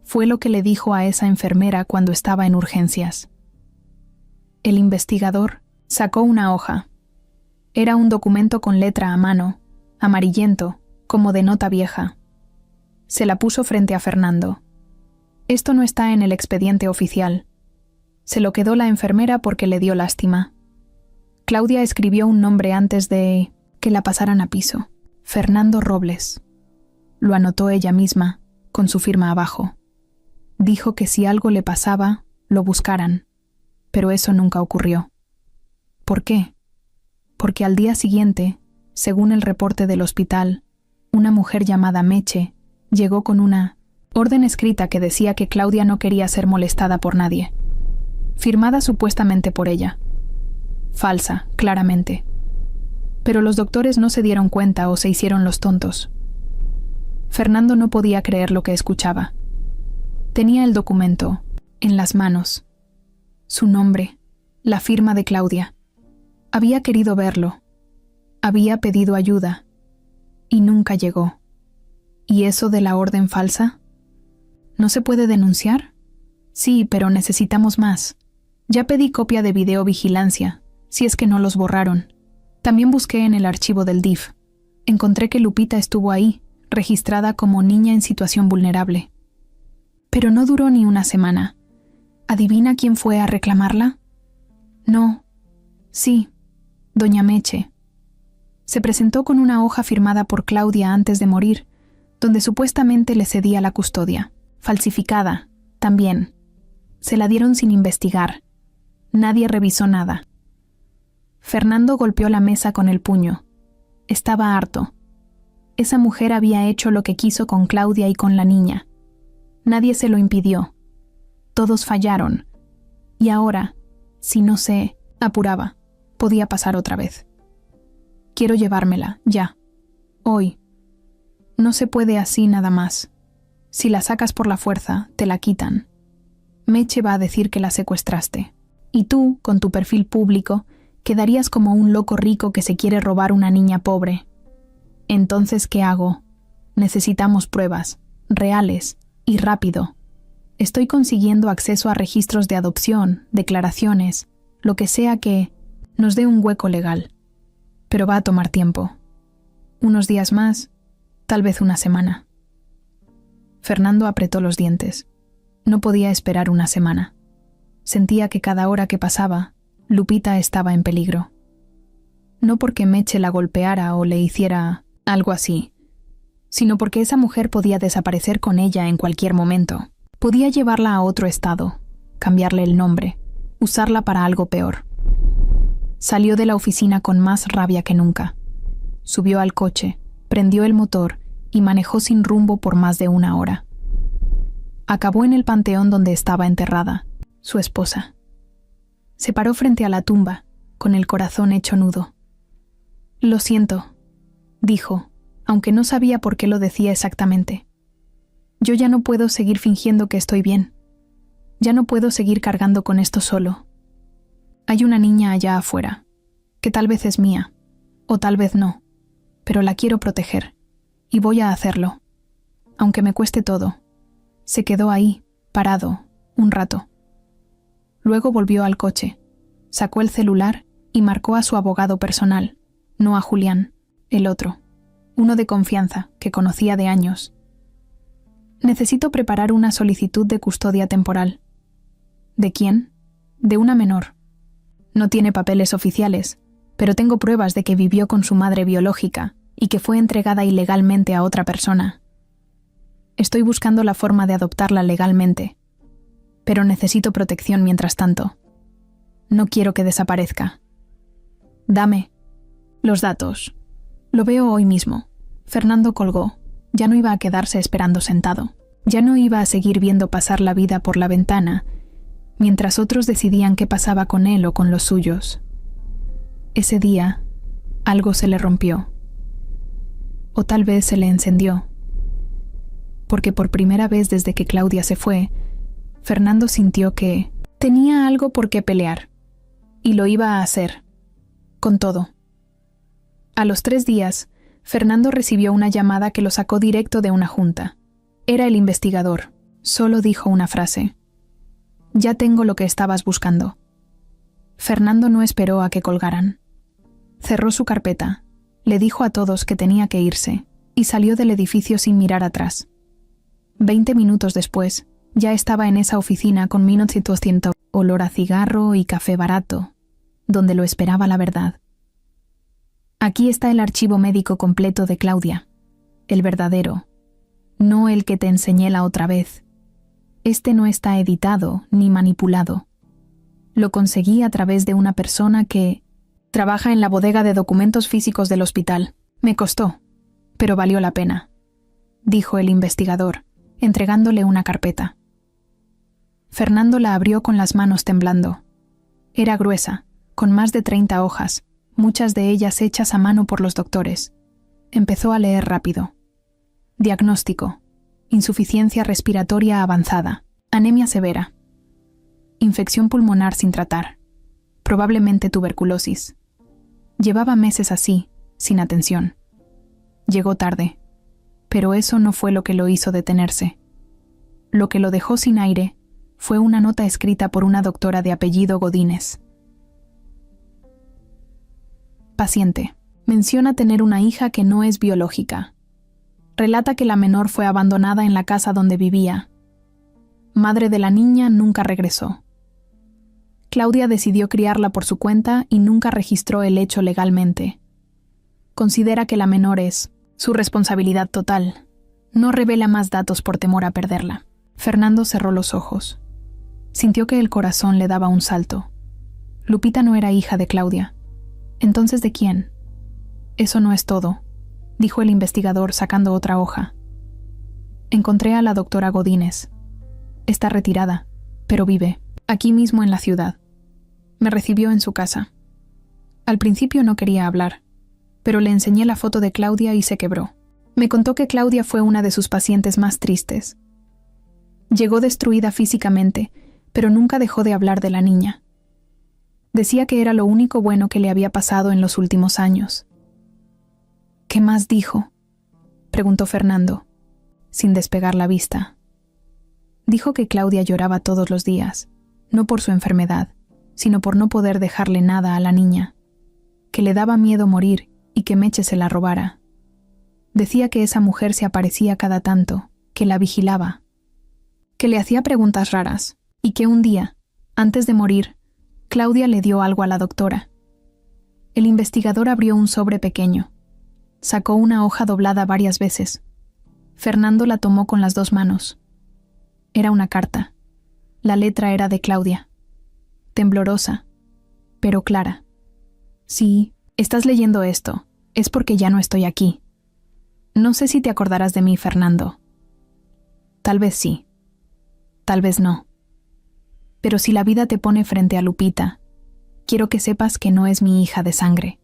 fue lo que le dijo a esa enfermera cuando estaba en urgencias. El investigador sacó una hoja. Era un documento con letra a mano, amarillento, como de nota vieja. Se la puso frente a Fernando. Esto no está en el expediente oficial. Se lo quedó la enfermera porque le dio lástima. Claudia escribió un nombre antes de que la pasaran a piso. Fernando Robles. Lo anotó ella misma, con su firma abajo. Dijo que si algo le pasaba, lo buscaran. Pero eso nunca ocurrió. ¿Por qué? Porque al día siguiente, según el reporte del hospital, una mujer llamada Meche llegó con una orden escrita que decía que Claudia no quería ser molestada por nadie. Firmada supuestamente por ella. Falsa, claramente. Pero los doctores no se dieron cuenta o se hicieron los tontos. Fernando no podía creer lo que escuchaba. Tenía el documento en las manos. Su nombre, la firma de Claudia. Había querido verlo. Había pedido ayuda. Y nunca llegó. ¿Y eso de la orden falsa? ¿No se puede denunciar? Sí, pero necesitamos más. Ya pedí copia de videovigilancia, si es que no los borraron. También busqué en el archivo del DIF. Encontré que Lupita estuvo ahí, registrada como niña en situación vulnerable. Pero no duró ni una semana. ¿Adivina quién fue a reclamarla? No. Sí, doña Meche. Se presentó con una hoja firmada por Claudia antes de morir, donde supuestamente le cedía la custodia. Falsificada, también. Se la dieron sin investigar. Nadie revisó nada. Fernando golpeó la mesa con el puño. Estaba harto. Esa mujer había hecho lo que quiso con Claudia y con la niña. Nadie se lo impidió. Todos fallaron. Y ahora, si no se apuraba, podía pasar otra vez. Quiero llevármela, ya. Hoy. No se puede así nada más. Si la sacas por la fuerza, te la quitan. Meche va a decir que la secuestraste. Y tú, con tu perfil público, quedarías como un loco rico que se quiere robar una niña pobre. Entonces, ¿qué hago? Necesitamos pruebas, reales y rápido. Estoy consiguiendo acceso a registros de adopción, declaraciones, lo que sea que nos dé un hueco legal. Pero va a tomar tiempo. Unos días más, tal vez una semana. Fernando apretó los dientes. No podía esperar una semana. Sentía que cada hora que pasaba, Lupita estaba en peligro. No porque Meche la golpeara o le hiciera algo así, sino porque esa mujer podía desaparecer con ella en cualquier momento. Podía llevarla a otro estado, cambiarle el nombre, usarla para algo peor. Salió de la oficina con más rabia que nunca. Subió al coche, prendió el motor y manejó sin rumbo por más de una hora. Acabó en el panteón donde estaba enterrada, su esposa. Se paró frente a la tumba, con el corazón hecho nudo. «Lo siento», dijo, aunque no sabía por qué lo decía exactamente. «Yo ya no puedo seguir fingiendo que estoy bien. Ya no puedo seguir cargando con esto solo. Hay una niña allá afuera, que tal vez es mía, o tal vez no, pero la quiero proteger, y voy a hacerlo, aunque me cueste todo». Se quedó ahí, parado, un rato. Luego volvió al coche, sacó el celular y marcó a su abogado personal, no a Julián, el otro, uno de confianza que conocía de años. «Necesito preparar una solicitud de custodia temporal». «¿De quién?» «De una menor. No tiene papeles oficiales, pero tengo pruebas de que vivió con su madre biológica y que fue entregada ilegalmente a otra persona. Estoy buscando la forma de adoptarla legalmente, pero necesito protección mientras tanto. No quiero que desaparezca. Dame los datos». «Lo veo hoy mismo». Fernando colgó. Ya no iba a quedarse esperando sentado. Ya no iba a seguir viendo pasar la vida por la ventana, mientras otros decidían qué pasaba con él o con los suyos. Ese día Algo se le rompió. O tal vez se le encendió. Porque por primera vez desde que Claudia se fue, Fernando sintió que tenía algo por qué pelear. Y lo iba a hacer. Con todo. A los 3 días, Fernando recibió una llamada que lo sacó directo de una junta. Era el investigador. Solo dijo una frase. «Ya tengo lo que estabas buscando». Fernando no esperó a que colgaran. Cerró su carpeta, le dijo a todos que tenía que irse y salió del edificio sin mirar atrás. 20 minutos después, ya estaba en esa oficina con 1900 olor a cigarro y café barato, donde lo esperaba la verdad. Aquí está el archivo médico completo de Claudia, el verdadero, no el que te enseñé la otra vez. Este no está editado ni manipulado. Lo conseguí a través de una persona que trabaja en la bodega de documentos físicos del hospital. Me costó, pero valió la pena, dijo el investigador, entregándole una carpeta. Fernando la abrió con las manos temblando. Era gruesa, con más de 30 hojas, muchas de ellas hechas a mano por los doctores. Empezó a leer rápido. Diagnóstico: insuficiencia respiratoria avanzada, anemia severa, infección pulmonar sin tratar, probablemente tuberculosis. Llevaba meses así, sin atención. Llegó tarde, pero eso no fue lo que lo hizo detenerse. Lo que lo dejó sin aire fue una nota escrita por una doctora de apellido Godínez. Paciente. Menciona tener una hija que no es biológica. Relata que la menor fue abandonada en la casa donde vivía. Madre de la niña nunca regresó. Claudia decidió criarla por su cuenta y nunca registró el hecho legalmente. Considera que la menor es su responsabilidad total. No revela más datos por temor a perderla. Fernando cerró los ojos. Sintió que el corazón le daba un salto. Lupita no era hija de Claudia. ¿Entonces de quién? Eso no es todo, dijo el investigador sacando otra hoja. Encontré a la doctora Godínez. Está retirada, pero vive, aquí mismo en la ciudad. Me recibió en su casa. Al principio no quería hablar, pero le enseñé la foto de Claudia y se quebró. Me contó que Claudia fue una de sus pacientes más tristes. Llegó destruida físicamente, pero nunca dejó de hablar de la niña. Decía que era lo único bueno que le había pasado en los últimos años. ¿Qué más dijo?, preguntó Fernando, sin despegar la vista. Dijo que Claudia lloraba todos los días, no por su enfermedad, sino por no poder dejarle nada a la niña, que le daba miedo morir y que Meche se la robara. Decía que esa mujer se aparecía cada tanto, que la vigilaba, que le hacía preguntas raras, y que un día, antes de morir, Claudia le dio algo a la doctora. El investigador abrió un sobre pequeño. Sacó una hoja doblada varias veces. Fernando la tomó con las 2 manos. Era una carta. La letra era de Claudia. Temblorosa, pero clara. Si estás leyendo esto, es porque ya no estoy aquí. No sé si te acordarás de mí, Fernando. Tal vez sí. Tal vez no. Pero si la vida te pone frente a Lupita, quiero que sepas que no es mi hija de sangre.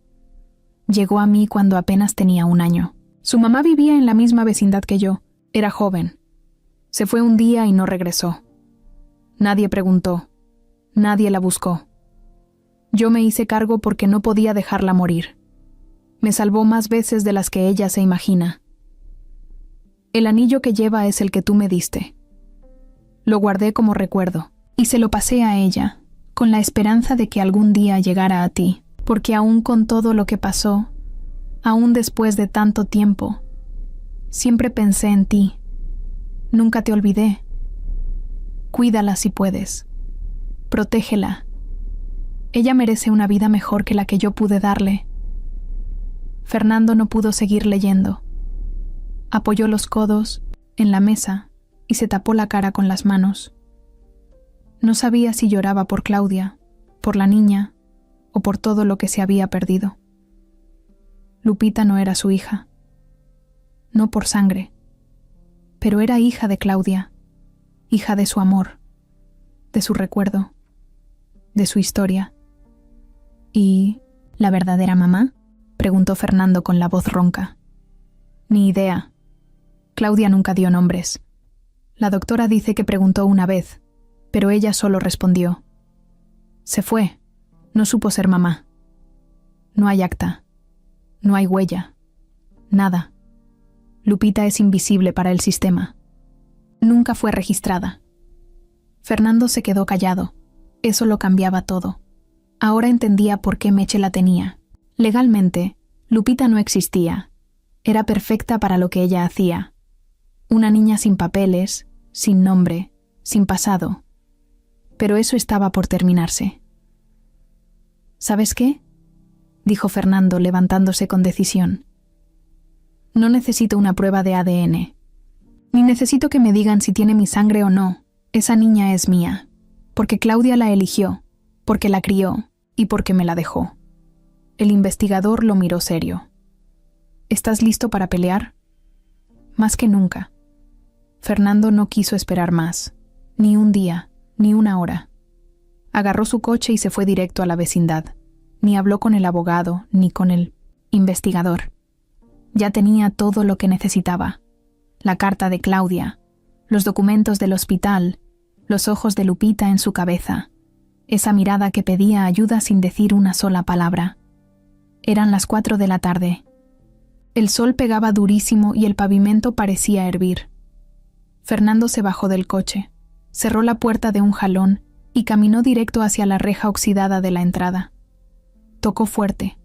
Llegó a mí cuando apenas tenía 1 año. Su mamá vivía en la misma vecindad que yo. Era joven. Se fue un día y no regresó. Nadie preguntó. Nadie la buscó. Yo me hice cargo porque no podía dejarla morir. Me salvó más veces de las que ella se imagina. El anillo que lleva es el que tú me diste. Lo guardé como recuerdo y se lo pasé a ella, con la esperanza de que algún día llegara a ti, porque aún con todo lo que pasó, aún después de tanto tiempo, siempre pensé en ti. Nunca te olvidé. Cuídala si puedes. Protégela. Ella merece una vida mejor que la que yo pude darle. Fernando no pudo seguir leyendo. Apoyó los codos en la mesa y se tapó la cara con las manos. No sabía si lloraba por Claudia, por la niña o por todo lo que se había perdido. Lupita no era su hija. No por sangre, pero era hija de Claudia, hija de su amor, de su recuerdo, de su historia. ¿Y la verdadera mamá?, preguntó Fernando con la voz ronca. Ni idea. Claudia nunca dio nombres. La doctora dice que preguntó una vez, pero ella solo respondió. Se fue. No supo ser mamá. No hay acta. No hay huella. Nada. Lupita es invisible para el sistema. Nunca fue registrada. Fernando se quedó callado. Eso lo cambiaba todo. Ahora entendía por qué Meche la tenía. Legalmente, Lupita no existía. Era perfecta para lo que ella hacía. Una niña sin papeles, sin nombre, sin pasado. Pero eso estaba por terminarse. ¿Sabes qué?, dijo Fernando levantándose con decisión. No necesito una prueba de ADN. Ni necesito que me digan si tiene mi sangre o no. Esa niña es mía. Porque Claudia la eligió, porque la crió y porque me la dejó. El investigador lo miró serio. ¿Estás listo para pelear? Más que nunca. Fernando no quiso esperar más. Ni un día, ni una hora. Agarró su coche y se fue directo a la vecindad. Ni habló con el abogado, ni con el investigador. Ya tenía todo lo que necesitaba. La carta de Claudia, los documentos del hospital, los ojos de Lupita en su cabeza, esa mirada que pedía ayuda sin decir una sola palabra. Eran las 4 de la tarde. El sol pegaba durísimo y el pavimento parecía hervir. Fernando se bajó del coche, cerró la puerta de un jalón y caminó directo hacia la reja oxidada de la entrada. Tocó fuerte.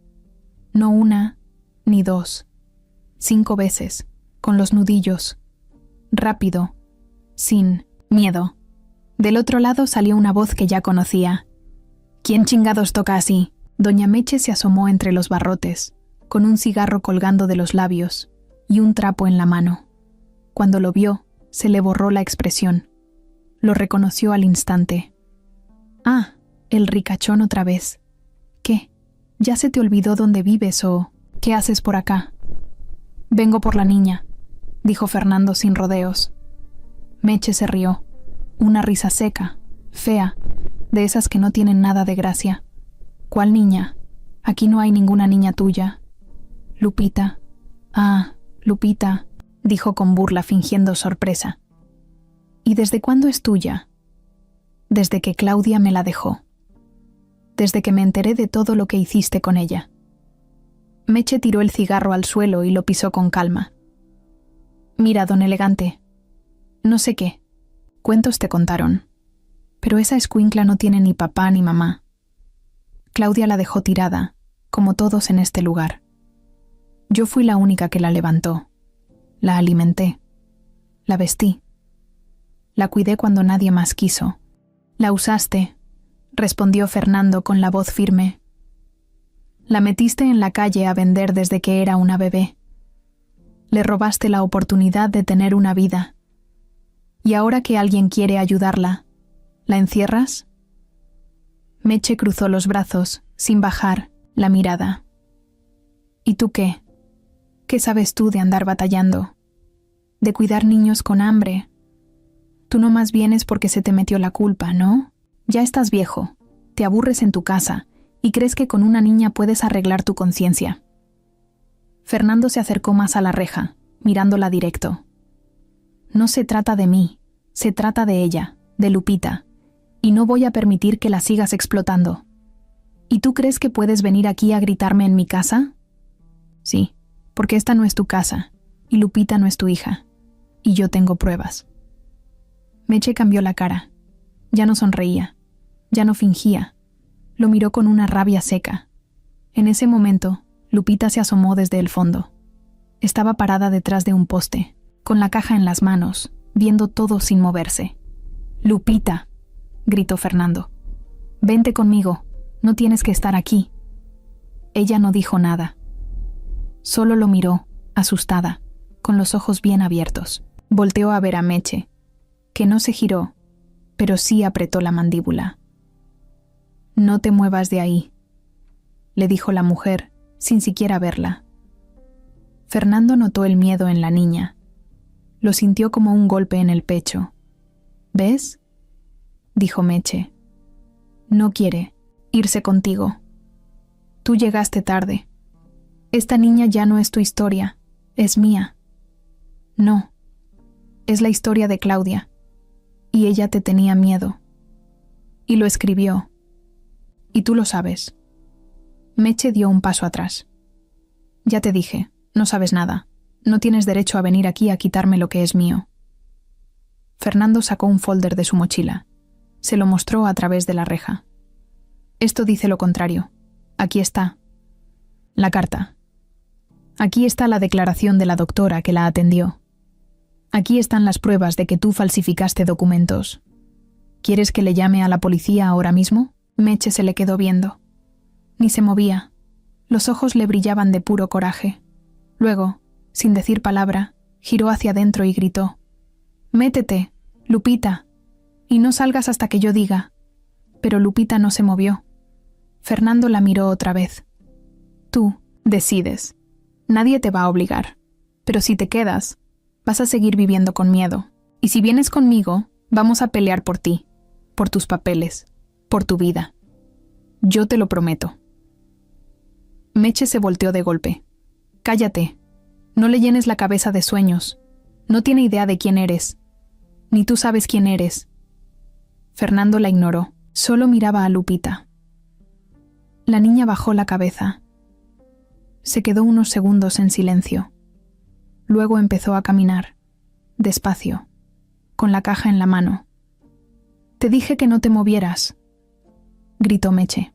No una, ni dos. 5 veces, con los nudillos. Rápido, sin miedo. Del otro lado salió una voz que ya conocía. ¿Quién chingados toca así? Doña Meche se asomó entre los barrotes, con un cigarro colgando de los labios y un trapo en la mano. Cuando lo vio, se le borró la expresión. Lo reconoció al instante. Ah, el ricachón otra vez. ¿Qué? ¿Ya se te olvidó dónde vives o qué haces por acá? Vengo por la niña, dijo Fernando sin rodeos. Meche se rió. Una risa seca, fea, de esas que no tienen nada de gracia. ¿Cuál niña? Aquí no hay ninguna niña tuya. Lupita. Ah, Lupita, dijo con burla fingiendo sorpresa. ¿Y desde cuándo es tuya? Desde que Claudia me la dejó. Desde que me enteré de todo lo que hiciste con ella. Meche tiró el cigarro al suelo y lo pisó con calma. Mira, don elegante. No sé qué. Cuentos te contaron. Pero esa escuincla no tiene ni papá ni mamá. Claudia la dejó tirada, como todos en este lugar. Yo fui la única que la levantó. La alimenté. La vestí. La cuidé cuando nadie más quiso. La usaste, respondió Fernando con la voz firme. La metiste en la calle a vender desde que era una bebé. Le robaste la oportunidad de tener una vida. Y ahora que alguien quiere ayudarla, ¿la encierras? Meche cruzó los brazos, sin bajar la mirada. ¿Y tú qué? ¿Qué sabes tú de andar batallando? De cuidar niños con hambre. Tú no más vienes porque se te metió la culpa, ¿no? Ya estás viejo, te aburres en tu casa y crees que con una niña puedes arreglar tu conciencia. Fernando se acercó más a la reja, mirándola directo. No se trata de mí, se trata de ella, de Lupita, y no voy a permitir que la sigas explotando. ¿Y tú crees que puedes venir aquí a gritarme en mi casa? Sí, porque esta no es tu casa, y Lupita no es tu hija, y yo tengo pruebas. Meche cambió la cara. Ya no sonreía, ya no fingía. Lo miró con una rabia seca. En ese momento, Lupita se asomó desde el fondo. Estaba parada detrás de un poste, con la caja en las manos, viendo todo sin moverse. «Lupita», gritó Fernando. «Vente conmigo, no tienes que estar aquí». Ella no dijo nada. Solo lo miró, asustada, con los ojos bien abiertos. Volteó a ver a Meche, que no se giró, pero sí apretó la mandíbula. «No te muevas de ahí», le dijo la mujer, sin siquiera verla. Fernando notó el miedo en la niña. Lo sintió como un golpe en el pecho. «¿Ves?», dijo Meche. «No quiere irse contigo. Tú llegaste tarde. Esta niña ya no es tu historia, es mía. No, es la historia de Claudia. Y ella te tenía miedo. Y lo escribió. Y tú lo sabes. Meche dio un paso atrás. Ya te dije, no sabes nada. No tienes derecho a venir aquí a quitarme lo que es mío. Fernando sacó un folder de su mochila. Se lo mostró a través de la reja. Esto dice lo contrario. Aquí está. La carta. Aquí está la declaración de la doctora que la atendió. Aquí están las pruebas de que tú falsificaste documentos. ¿Quieres que le llame a la policía ahora mismo? Meche se le quedó viendo. Ni se movía. Los ojos le brillaban de puro coraje. Luego, sin decir palabra, giró hacia adentro y gritó: «Métete, Lupita, y no salgas hasta que yo diga». Pero Lupita no se movió. Fernando la miró otra vez. «Tú decides. Nadie te va a obligar. Pero si te quedas, vas a seguir viviendo con miedo. Y si vienes conmigo, vamos a pelear por ti, por tus papeles, por tu vida. Yo te lo prometo». Meche se volteó de golpe. «Cállate. No le llenes la cabeza de sueños. No tiene idea de quién eres. Ni tú sabes quién eres». Fernando la ignoró. Solo miraba a Lupita. La niña bajó la cabeza. Se quedó unos segundos en silencio. Luego empezó a caminar, despacio, con la caja en la mano. «Te dije que no te movieras», gritó Meche.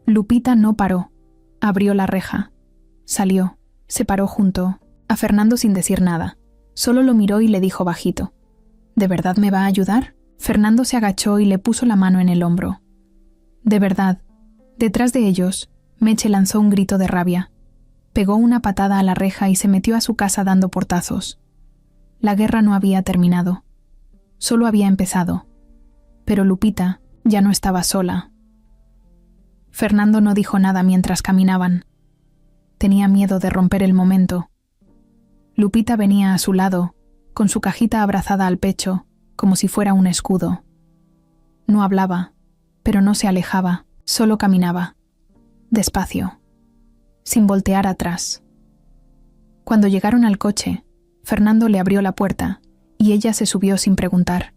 Lupita no paró. Abrió la reja. Salió. Se paró junto a Fernando sin decir nada. Solo lo miró y le dijo bajito: «¿De verdad me va a ayudar?». Fernando se agachó y le puso la mano en el hombro. De verdad. Detrás de ellos, Meche lanzó un grito de rabia. Pegó una patada a la reja y se metió a su casa dando portazos. La guerra no había terminado. Solo había empezado. Pero Lupita ya no estaba sola. Fernando no dijo nada mientras caminaban. Tenía miedo de romper el momento. Lupita venía a su lado, con su cajita abrazada al pecho, como si fuera un escudo. No hablaba, pero no se alejaba, solo caminaba. Despacio, sin voltear atrás. Cuando llegaron al coche, Fernando le abrió la puerta y ella se subió sin preguntar.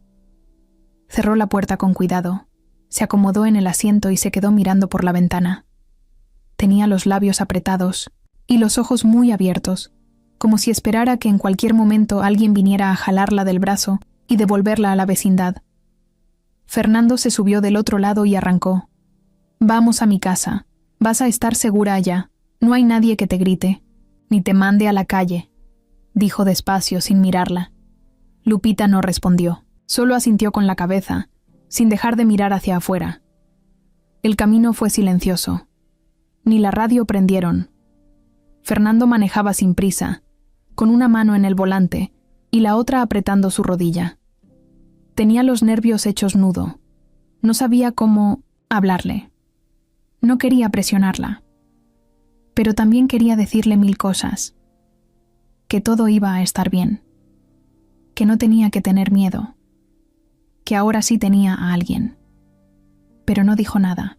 Cerró la puerta con cuidado, se acomodó en el asiento y se quedó mirando por la ventana. Tenía los labios apretados y los ojos muy abiertos, como si esperara que en cualquier momento alguien viniera a jalarla del brazo y devolverla a la vecindad. Fernando se subió del otro lado y arrancó. «Vamos a mi casa. Vas a estar segura allá. No hay nadie que te grite, ni te mande a la calle», dijo despacio sin mirarla. Lupita no respondió, solo asintió con la cabeza, sin dejar de mirar hacia afuera. El camino fue silencioso. Ni la radio prendieron. Fernando manejaba sin prisa, con una mano en el volante y la otra apretando su rodilla. Tenía los nervios hechos nudo. No sabía cómo hablarle. No quería presionarla. Pero también quería decirle 1000 cosas. Que todo iba a estar bien. Que no tenía que tener miedo. Que ahora sí tenía a alguien. Pero no dijo nada.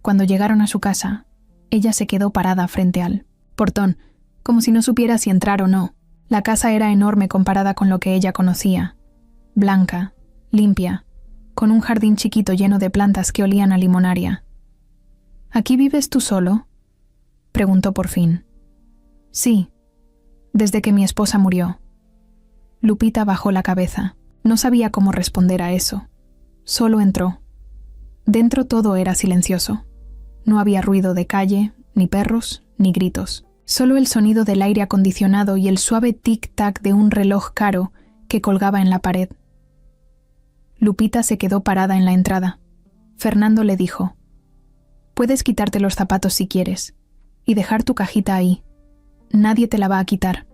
Cuando llegaron a su casa, ella se quedó parada frente al portón, como si no supiera si entrar o no. La casa era enorme comparada con lo que ella conocía. Blanca, limpia, con un jardín chiquito lleno de plantas que olían a limonaria. «¿Aquí vives tú solo?», preguntó por fin. «Sí, desde que mi esposa murió». Lupita bajó la cabeza. No sabía cómo responder a eso. Solo entró. Dentro todo era silencioso. No había ruido de calle, ni perros, ni gritos. Solo el sonido del aire acondicionado y el suave tic-tac de un reloj caro que colgaba en la pared. Lupita se quedó parada en la entrada. Fernando le dijo: «Puedes quitarte los zapatos si quieres, y dejar tu cajita ahí. Nadie te la va a quitar».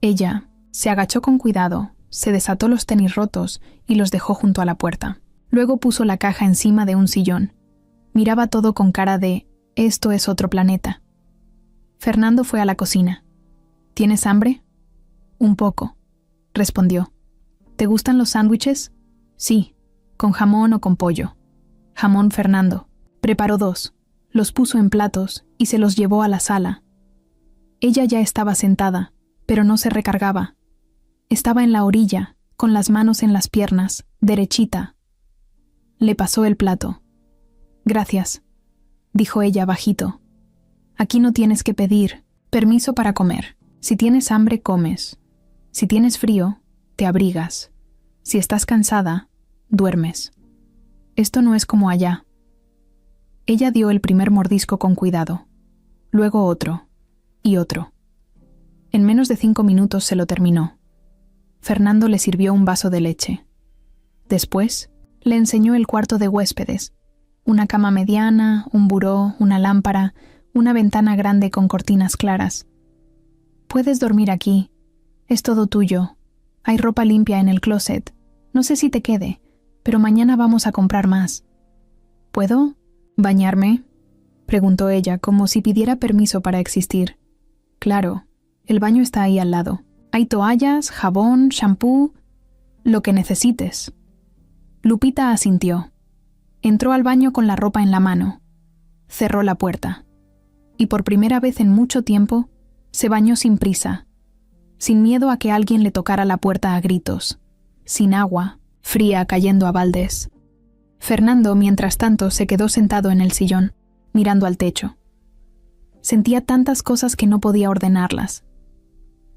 Ella se agachó con cuidado, se desató los tenis rotos y los dejó junto a la puerta. Luego puso la caja encima de un sillón. Miraba todo con cara de «esto es otro planeta». Fernando fue a la cocina. «¿Tienes hambre?». «Un poco», respondió. «¿Te gustan los sándwiches?». «Sí, con jamón o con pollo». «Jamón, Fernando». Preparó 2. los puso en platos y se los llevó a la sala. Ella ya estaba sentada, pero no se recargaba. Estaba en la orilla, con las manos en las piernas, derechita. Le pasó el plato. «Gracias», dijo ella bajito. «Aquí no tienes que pedir permiso para comer. Si tienes hambre, comes. Si tienes frío, te abrigas. Si estás cansada, duermes. Esto no es como allá». Ella dio el primer mordisco con cuidado, luego otro, y otro. En menos de 5 minutos se lo terminó. Fernando le sirvió un vaso de leche. Después, le enseñó el cuarto de huéspedes. Una cama mediana, un buró, una lámpara, una ventana grande con cortinas claras. «Puedes dormir aquí. Es todo tuyo. Hay ropa limpia en el closet. No sé si te quede, pero mañana vamos a comprar más». «¿Puedo bañarme?», preguntó ella, como si pidiera permiso para existir. «Claro, el baño está ahí al lado. Hay toallas, jabón, shampoo, lo que necesites». Lupita asintió. Entró al baño con la ropa en la mano. Cerró la puerta. Y por primera vez en mucho tiempo, se bañó sin prisa, sin miedo a que alguien le tocara la puerta a gritos, sin agua, fría cayendo a baldes. Fernando, mientras tanto, se quedó sentado en el sillón, mirando al techo. Sentía tantas cosas que no podía ordenarlas.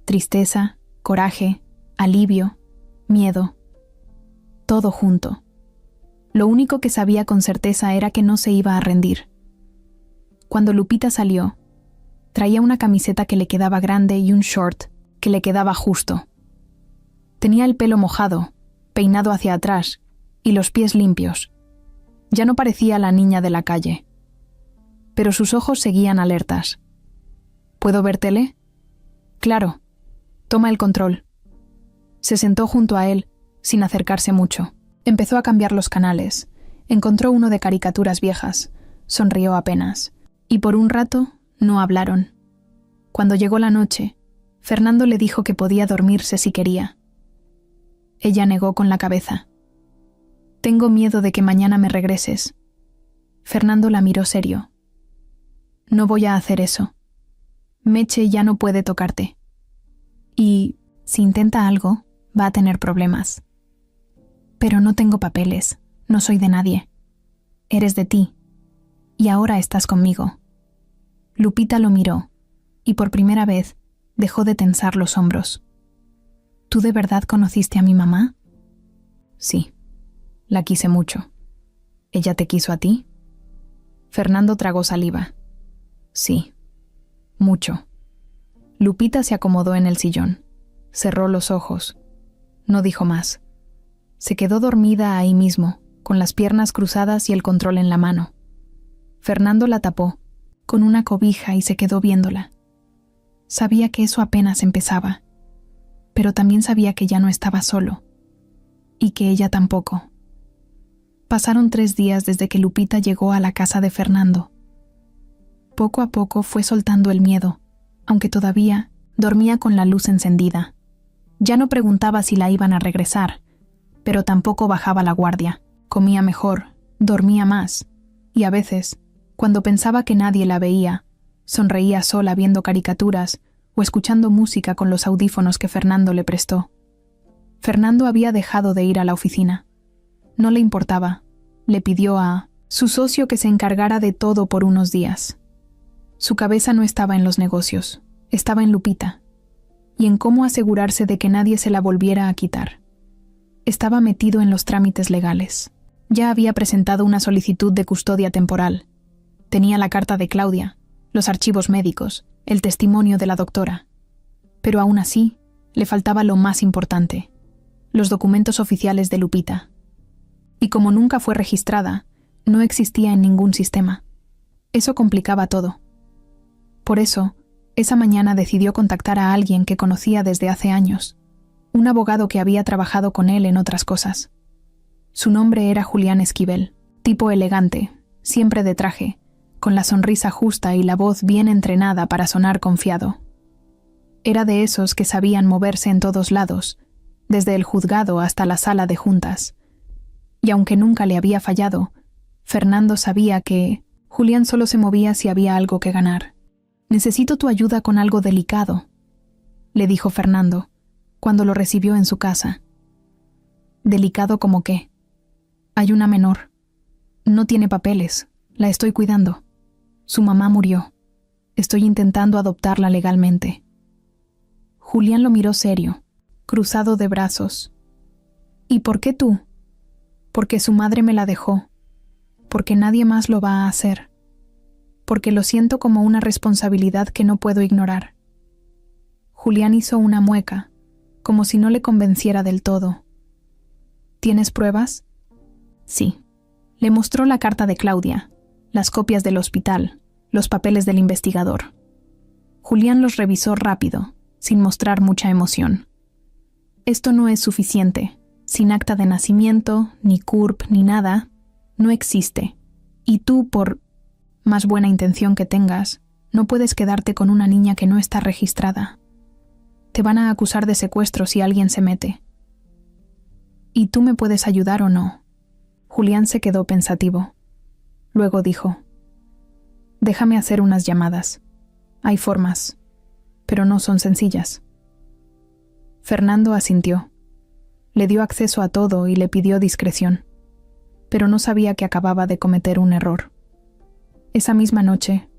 Tristeza, coraje, alivio, miedo. Todo junto. Lo único que sabía con certeza era que no se iba a rendir. Cuando Lupita salió, traía una camiseta que le quedaba grande y un short que le quedaba justo. Tenía el pelo mojado, peinado hacia atrás, y los pies limpios. Ya no parecía la niña de la calle. Pero sus ojos seguían alertas. «¿Puedo ver tele?» «Claro. Toma el control». Se sentó junto a él, sin acercarse mucho. Empezó a cambiar los canales. Encontró uno de caricaturas viejas. Sonrió apenas. Y por un rato no hablaron. Cuando llegó la noche, Fernando le dijo que podía dormirse si quería. Ella negó con la cabeza. «Tengo miedo de que mañana me regreses». Fernando la miró serio. «No voy a hacer eso. Meche ya no puede tocarte. Y si intenta algo, va a tener problemas. Pero no tengo papeles, no soy de nadie. Eres de ti. Y ahora estás conmigo». Lupita lo miró, y por primera vez dejó de tensar los hombros. «¿Tú de verdad conociste a mi mamá?» «Sí, la quise mucho». «¿Ella te quiso a ti?» Fernando tragó saliva. «Sí, mucho». Lupita se acomodó en el sillón, cerró los ojos. No dijo más. Se quedó dormida ahí mismo, con las piernas cruzadas y el control en la mano. Fernando la tapó con una cobija y se quedó viéndola. Sabía que eso apenas empezaba, pero también sabía que ya no estaba solo, y que ella tampoco. Pasaron 3 días desde que Lupita llegó a la casa de Fernando. Poco a poco fue soltando el miedo, aunque todavía dormía con la luz encendida. Ya no preguntaba si la iban a regresar, pero tampoco bajaba la guardia. Comía mejor, dormía más, y a veces, cuando pensaba que nadie la veía, sonreía sola viendo caricaturas o escuchando música con los audífonos que Fernando le prestó. Fernando había dejado de ir a la oficina. No le importaba. Le pidió a su socio que se encargara de todo por unos días. Su cabeza no estaba en los negocios, estaba en Lupita, y en cómo asegurarse de que nadie se la volviera a quitar. Estaba metido en los trámites legales. Ya había presentado una solicitud de custodia temporal. Tenía la carta de Claudia, los archivos médicos, el testimonio de la doctora. Pero aún así, le faltaba lo más importante, los documentos oficiales de Lupita. Y como nunca fue registrada, no existía en ningún sistema. Eso complicaba todo. Por eso, esa mañana decidió contactar a alguien que conocía desde hace años, un abogado que había trabajado con él en otras cosas. Su nombre era Julián Esquivel, tipo elegante, siempre de traje, con la sonrisa justa y la voz bien entrenada para sonar confiado. Era de esos que sabían moverse en todos lados, desde el juzgado hasta la sala de juntas. Y aunque nunca le había fallado, Fernando sabía que Julián solo se movía si había algo que ganar. «Necesito tu ayuda con algo delicado», le dijo Fernando, cuando lo recibió en su casa. «¿Delicado como qué?» «Hay una menor. No tiene papeles. La estoy cuidando. Su mamá murió. Estoy intentando adoptarla legalmente». Julián lo miró serio, cruzado de brazos. «¿Y por qué tú?» «Porque su madre me la dejó. Porque nadie más lo va a hacer. Porque lo siento como una responsabilidad que no puedo ignorar». Julián hizo una mueca, como si no le convenciera del todo. «¿Tienes pruebas?» «Sí». Le mostró la carta de Claudia, las copias del hospital, los papeles del investigador. Julián los revisó rápido, sin mostrar mucha emoción. «Esto no es suficiente. Sin acta de nacimiento, ni CURP, ni nada, no existe. Y tú, por más buena intención que tengas, no puedes quedarte con una niña que no está registrada. Te van a acusar de secuestro si alguien se mete. ¿Y tú me puedes ayudar o no?» Julián se quedó pensativo. Luego dijo: «Déjame hacer unas llamadas. Hay formas, pero no son sencillas». Fernando asintió. Le dio acceso a todo y le pidió discreción, pero no sabía que acababa de cometer un error. Esa misma noche,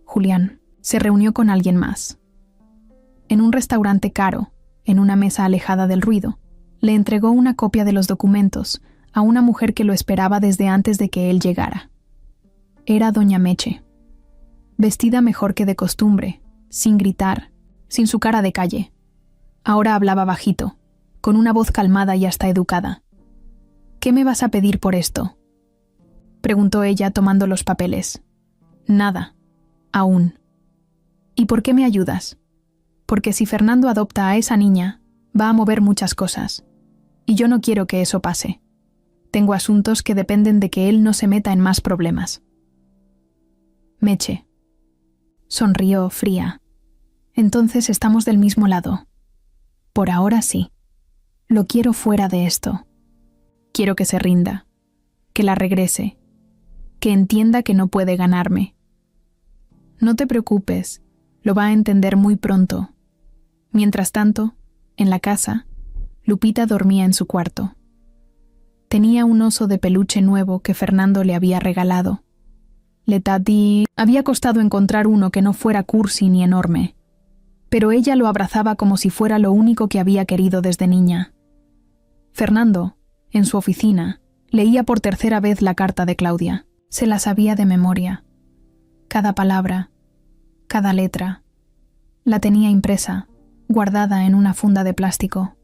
Julián se reunió con alguien más. En un restaurante caro, en una mesa alejada del ruido, le entregó una copia de los documentos a una mujer que lo esperaba desde antes de que él llegara. Era doña Meche, vestida mejor que de costumbre, sin gritar, sin su cara de calle. Ahora hablaba bajito, con una voz calmada y hasta educada. «¿Qué me vas a pedir por esto?», preguntó ella tomando los papeles. «Nada, aún». «¿Y por qué me ayudas?». «Porque si Fernando adopta a esa niña, va a mover muchas cosas. Y yo no quiero que eso pase. Tengo asuntos que dependen de que él no se meta en más problemas». Meche sonrió fría. «Entonces estamos del mismo lado. Por ahora sí. Lo quiero fuera de esto. Quiero que se rinda, que la regrese, que entienda que no puede ganarme. No te preocupes, lo va a entender muy pronto». Mientras tanto, en la casa, Lupita dormía en su cuarto. Tenía un oso de peluche nuevo que Fernando le había regalado. Había costado encontrar uno que no fuera cursi ni enorme, pero ella lo abrazaba como si fuera lo único que había querido desde niña. Fernando, en su oficina, leía por tercera vez la carta de Claudia. Se la sabía de memoria. Cada palabra, cada letra. La tenía impresa, guardada en una funda de plástico,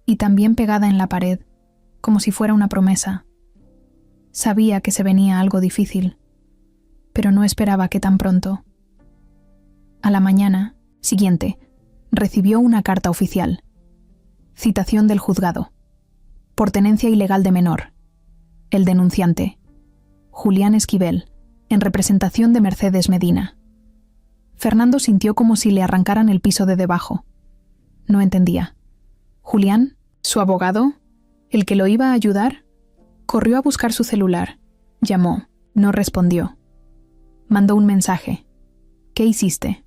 y también pegada en la pared, como si fuera una promesa. Sabía que se venía algo difícil, pero no esperaba que tan pronto. A la mañana siguiente, recibió una carta oficial. Citación del juzgado. Por tenencia ilegal de menor. El denunciante: Julián Esquivel, en representación de Mercedes Medina. Fernando sintió como si le arrancaran el piso de debajo. No entendía. ¿Julián? ¿Su abogado? ¿El que lo iba a ayudar? Corrió a buscar su celular. Llamó. No respondió. Mandó un mensaje. ¿Qué hiciste?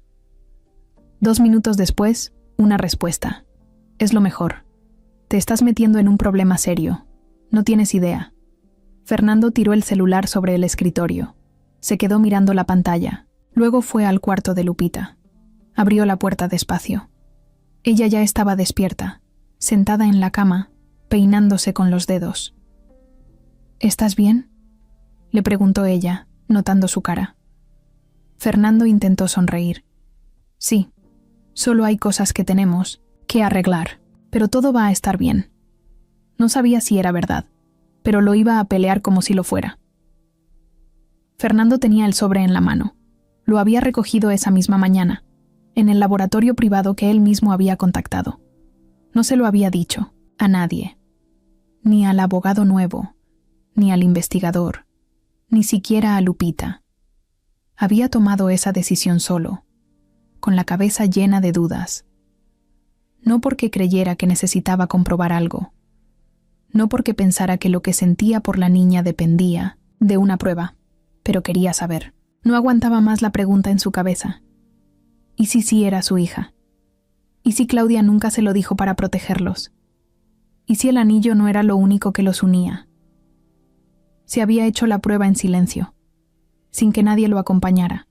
2 minutos después, una respuesta. Es lo mejor. Te estás metiendo en un problema serio. No tienes idea. Fernando tiró el celular sobre el escritorio. Se quedó mirando la pantalla. Luego fue al cuarto de Lupita. Abrió la puerta despacio. Ella ya estaba despierta, sentada en la cama, peinándose con los dedos. ¿Estás bien?, le preguntó ella, notando su cara. Fernando intentó sonreír. Sí, solo hay cosas que tenemos que arreglar, pero todo va a estar bien. No sabía si era verdad, pero lo iba a pelear como si lo fuera. Fernando tenía el sobre en la mano. Lo había recogido esa misma mañana, en el laboratorio privado que él mismo había contactado. No se lo había dicho a nadie, ni al abogado nuevo, ni al investigador, ni siquiera a Lupita. Había tomado esa decisión solo, con la cabeza llena de dudas. No porque creyera que necesitaba comprobar algo, no porque pensara que lo que sentía por la niña dependía de una prueba, pero quería saber. No aguantaba más la pregunta en su cabeza. ¿Y si sí era su hija? ¿Y si Claudia nunca se lo dijo para protegerlos? ¿Y si el anillo no era lo único que los unía? Se había hecho la prueba en silencio, sin que nadie lo acompañara.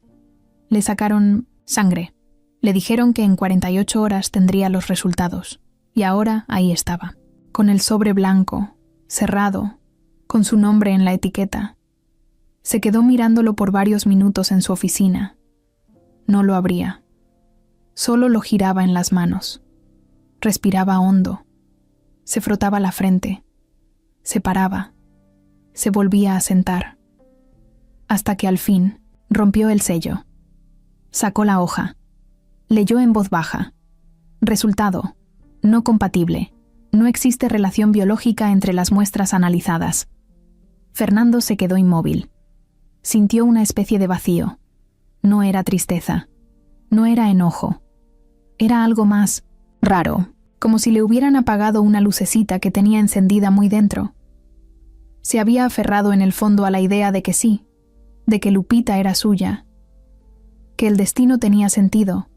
Le sacaron sangre. Le dijeron que en 48 horas tendría los resultados. Y ahora ahí estaba, con el sobre blanco, cerrado, con su nombre en la etiqueta. Se quedó mirándolo por varios minutos en su oficina. No lo abría. Solo lo giraba en las manos. Respiraba hondo. Se frotaba la frente. Se paraba. Se volvía a sentar. Hasta que al fin rompió el sello. Sacó la hoja. Leyó en voz baja. Resultado: no compatible. No existe relación biológica entre las muestras analizadas. Fernando se quedó inmóvil. Sintió una especie de vacío. No era tristeza. No era enojo. Era algo más raro, como si le hubieran apagado una lucecita que tenía encendida muy dentro. Se había aferrado en el fondo a la idea de que sí, de que Lupita era suya, que el destino tenía sentido,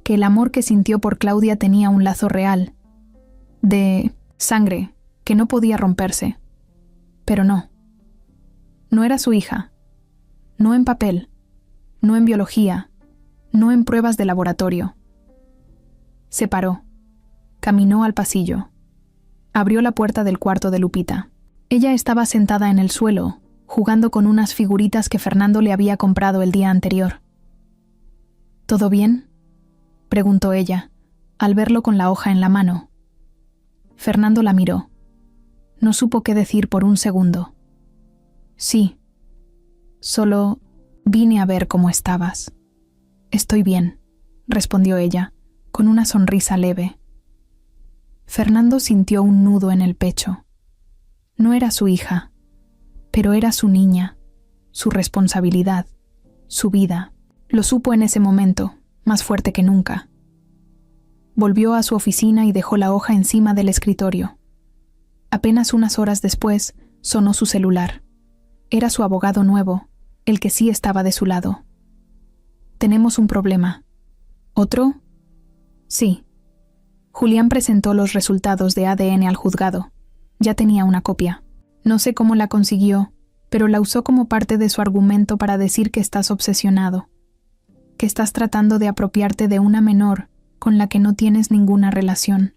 que el amor que sintió por Claudia tenía un lazo real, de sangre que no podía romperse. Pero no. No era su hija. No en papel, no en biología, no en pruebas de laboratorio. Se paró. Caminó al pasillo. Abrió la puerta del cuarto de Lupita. Ella estaba sentada en el suelo, jugando con unas figuritas que Fernando le había comprado el día anterior. ¿Todo bien?, preguntó ella, al verlo con la hoja en la mano. Fernando la miró. No supo qué decir por un segundo. Sí. Solo vine a ver cómo estabas. Estoy bien, respondió ella, con una sonrisa leve. Fernando sintió un nudo en el pecho. No era su hija, pero era su niña, su responsabilidad, su vida. Lo supo en ese momento, más fuerte que nunca. Volvió a su oficina y dejó la hoja encima del escritorio. Apenas unas horas después, sonó su celular. Era su abogado nuevo, el que sí estaba de su lado. Tenemos un problema. ¿Otro? Sí. Julián presentó los resultados de ADN al juzgado. Ya tenía una copia. No sé cómo la consiguió, pero la usó como parte de su argumento para decir que estás obsesionado, que estás tratando de apropiarte de una menor con la que no tienes ninguna relación.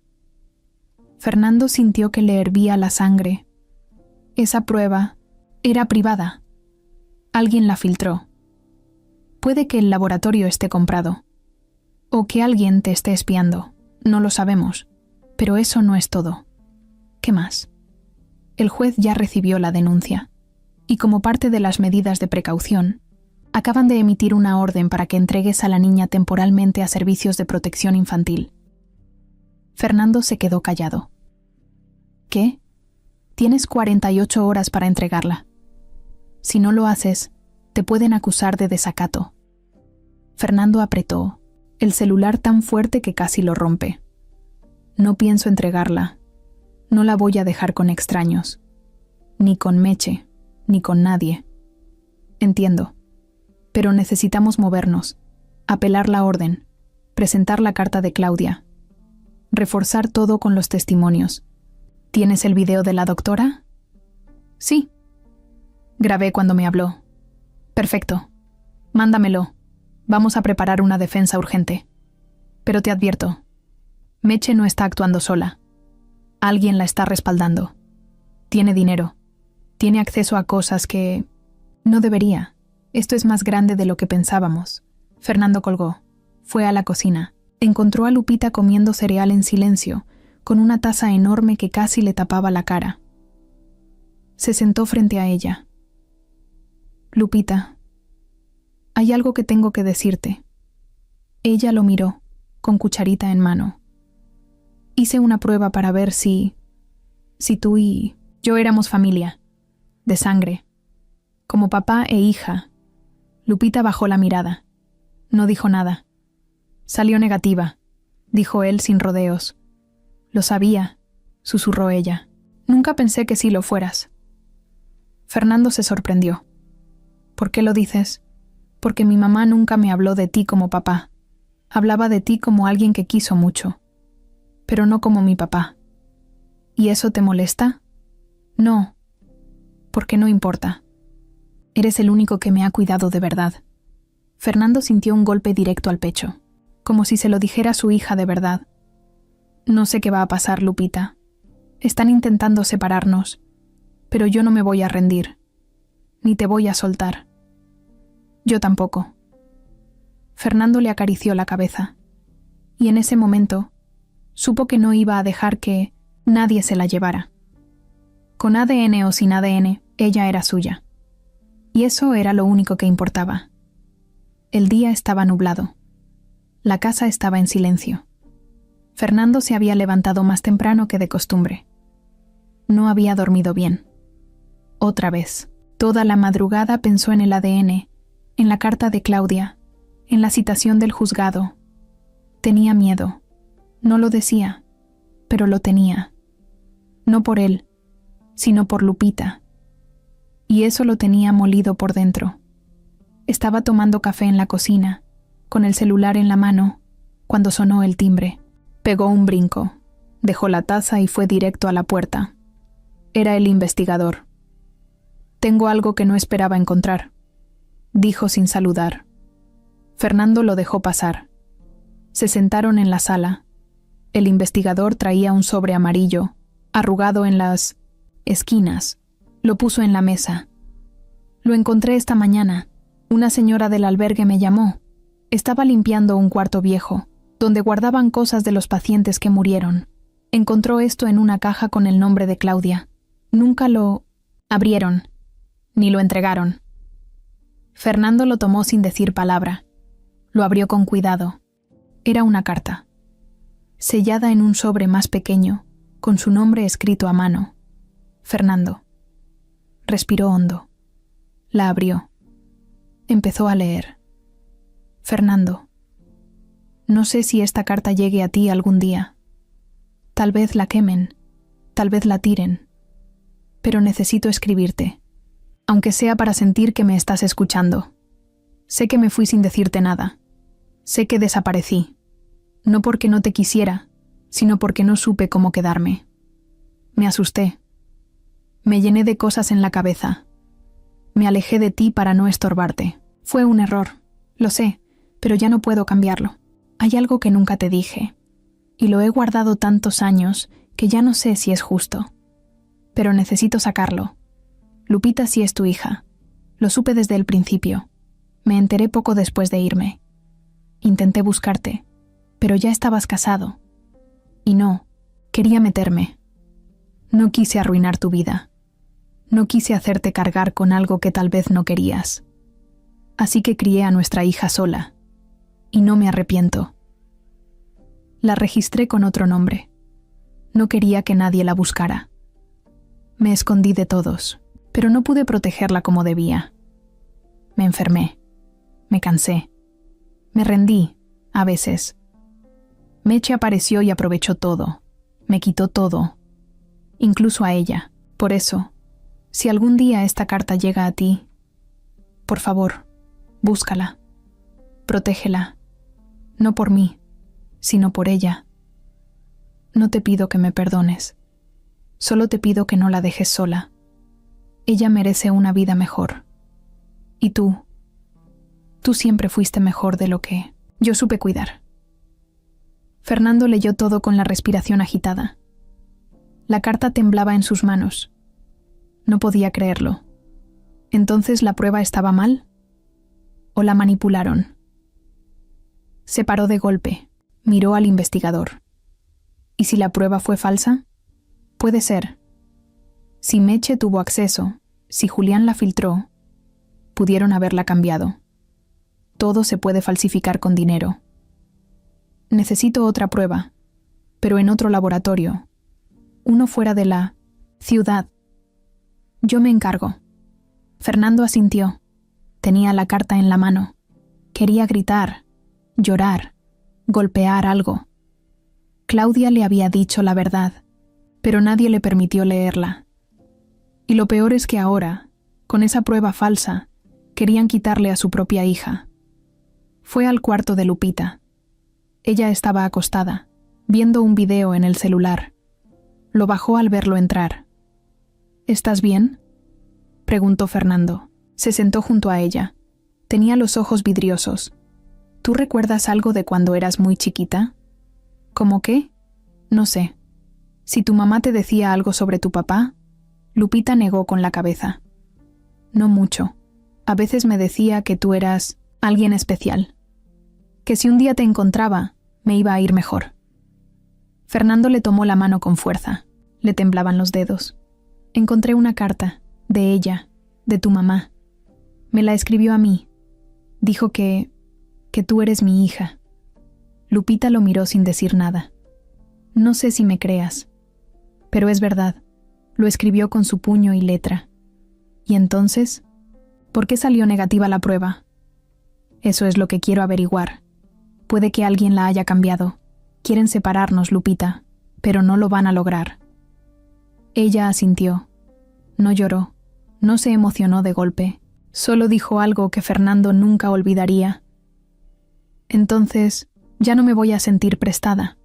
Fernando sintió que le hervía la sangre. Esa prueba era privada. Alguien la filtró. Puede que el laboratorio esté comprado, o que alguien te esté espiando. No lo sabemos, pero eso no es todo. ¿Qué más? El juez ya recibió la denuncia, y como parte de las medidas de precaución, acaban de emitir una orden para que entregues a la niña temporalmente a servicios de protección infantil. Fernando se quedó callado. ¿Qué? Tienes 48 horas para entregarla. Si no lo haces, te pueden acusar de desacato. Fernando apretó el celular tan fuerte que casi lo rompe. No pienso entregarla. No la voy a dejar con extraños. Ni con Meche, ni con nadie. Entiendo. Pero necesitamos movernos, apelar la orden, presentar la carta de Claudia, reforzar todo con los testimonios. ¿Tienes el video de la doctora? Sí. Grabé cuando me habló. Perfecto. Mándamelo. Vamos a preparar una defensa urgente. Pero te advierto, Meche no está actuando sola. Alguien la está respaldando. Tiene dinero. Tiene acceso a cosas que no debería. Esto es más grande de lo que pensábamos. Fernando colgó. Fue a la cocina. Encontró a Lupita comiendo cereal en silencio, con una taza enorme que casi le tapaba la cara. Se sentó frente a ella. Lupita, hay algo que tengo que decirte. Ella lo miró, con cucharita en mano. Hice una prueba para ver si tú y yo éramos familia, de sangre, como papá e hija. Lupita bajó la mirada. No dijo nada. Salió negativa, dijo él sin rodeos. Lo sabía, susurró ella. Nunca pensé que sí lo fueras. Fernando se sorprendió. ¿Por qué lo dices? Porque mi mamá nunca me habló de ti como papá. Hablaba de ti como alguien que quiso mucho, pero no como mi papá. ¿Y eso te molesta? No, porque no importa. Eres el único que me ha cuidado de verdad. Fernando sintió un golpe directo al pecho, como si se lo dijera su hija de verdad. No sé qué va a pasar, Lupita. Están intentando separarnos, pero yo no me voy a rendir, ni te voy a soltar. Yo tampoco. Fernando le acarició la cabeza, y en ese momento supo que no iba a dejar que nadie se la llevara. Con ADN o sin ADN, ella era suya. Y eso era lo único que importaba. El día estaba nublado. La casa estaba en silencio. Fernando se había levantado más temprano que de costumbre. No había dormido bien. Otra vez, toda la madrugada pensó en el ADN, en la carta de Claudia, en la citación del juzgado. Tenía miedo. No lo decía, pero lo tenía. No por él, sino por Lupita. Y eso lo tenía molido por dentro. Estaba tomando café en la cocina, con el celular en la mano, cuando sonó el timbre. Pegó un brinco, dejó la taza y fue directo a la puerta. Era el investigador. «Tengo algo que no esperaba encontrar», dijo sin saludar. Fernando lo dejó pasar. Se sentaron en la sala. El investigador traía un sobre amarillo, arrugado en las esquinas. Lo puso en la mesa. «Lo encontré esta mañana. Una señora del albergue me llamó. Estaba limpiando un cuarto viejo, donde guardaban cosas de los pacientes que murieron. Encontró esto en una caja con el nombre de Claudia. Nunca lo abrieron, ni lo entregaron». Fernando lo tomó sin decir palabra. Lo abrió con cuidado. Era una carta, sellada en un sobre más pequeño, con su nombre escrito a mano. Fernando. Respiró hondo. La abrió. Empezó a leer. Fernando. No sé si esta carta llegue a ti algún día. Tal vez la quemen, tal vez la tiren. Pero necesito escribirte, aunque sea para sentir que me estás escuchando. Sé que me fui sin decirte nada. Sé que desaparecí. No porque no te quisiera, sino porque no supe cómo quedarme. Me asusté. Me llené de cosas en la cabeza. Me alejé de ti para no estorbarte. Fue un error, lo sé, pero ya no puedo cambiarlo. Hay algo que nunca te dije, y lo he guardado tantos años que ya no sé si es justo. Pero necesito sacarlo. Lupita sí es tu hija. Lo supe desde el principio. Me enteré poco después de irme. Intenté buscarte, pero ya estabas casado. Y no, quería meterme. No quise arruinar tu vida. No quise hacerte cargar con algo que tal vez no querías. Así que crié a nuestra hija sola. Y no me arrepiento. La registré con otro nombre. No quería que nadie la buscara. Me escondí de todos, pero no pude protegerla como debía. Me enfermé. Me cansé. Me rendí, a veces. Meche apareció y aprovechó todo. Me quitó todo. Incluso a ella. Por eso, si algún día esta carta llega a ti, por favor, búscala. Protégela. No por mí, sino por ella. No te pido que me perdones. Solo te pido que no la dejes sola. Ella merece una vida mejor. Y tú siempre fuiste mejor de lo que yo supe cuidar. Fernando leyó todo con la respiración agitada. La carta temblaba en sus manos. No podía creerlo. ¿Entonces la prueba estaba mal? ¿O la manipularon? Se paró de golpe, miró al investigador. ¿Y si la prueba fue falsa? Puede ser. Si Meche tuvo acceso, si Julián la filtró, pudieron haberla cambiado. Todo se puede falsificar con dinero. Necesito otra prueba, pero en otro laboratorio. Uno fuera de la ciudad. Yo me encargo. Fernando asintió. Tenía la carta en la mano. Quería gritar, llorar, golpear algo. Claudia le había dicho la verdad, pero nadie le permitió leerla. Y lo peor es que ahora, con esa prueba falsa, Querían quitarle a su propia hija. Fue al cuarto de Lupita. Ella estaba acostada, viendo un video en el celular. Lo bajó al verlo entrar. ¿Estás bien?, preguntó Fernando. Se sentó junto a ella. Tenía los ojos vidriosos. ¿Tú recuerdas algo de cuando eras muy chiquita? ¿Cómo qué? No sé. Si tu mamá te decía algo sobre tu papá. Lupita negó con la cabeza. No mucho. A veces me decía que tú eras alguien especial. Que si un día te encontraba, me iba a ir mejor. Fernando le tomó la mano con fuerza. Le temblaban los dedos. Encontré una carta, de ella, de tu mamá. Me la escribió a mí. Dijo que tú eres mi hija. Lupita lo miró sin decir nada. No sé si me creas, pero es verdad. Lo escribió con su puño y letra. ¿Y entonces? ¿Por qué salió negativa la prueba? Eso es lo que quiero averiguar. Puede que alguien la haya cambiado. Quieren separarnos, Lupita, pero no lo van a lograr. Ella asintió. No lloró, no se emocionó de golpe. Solo dijo algo que Fernando nunca olvidaría. Entonces, ya no me voy a sentir prestada.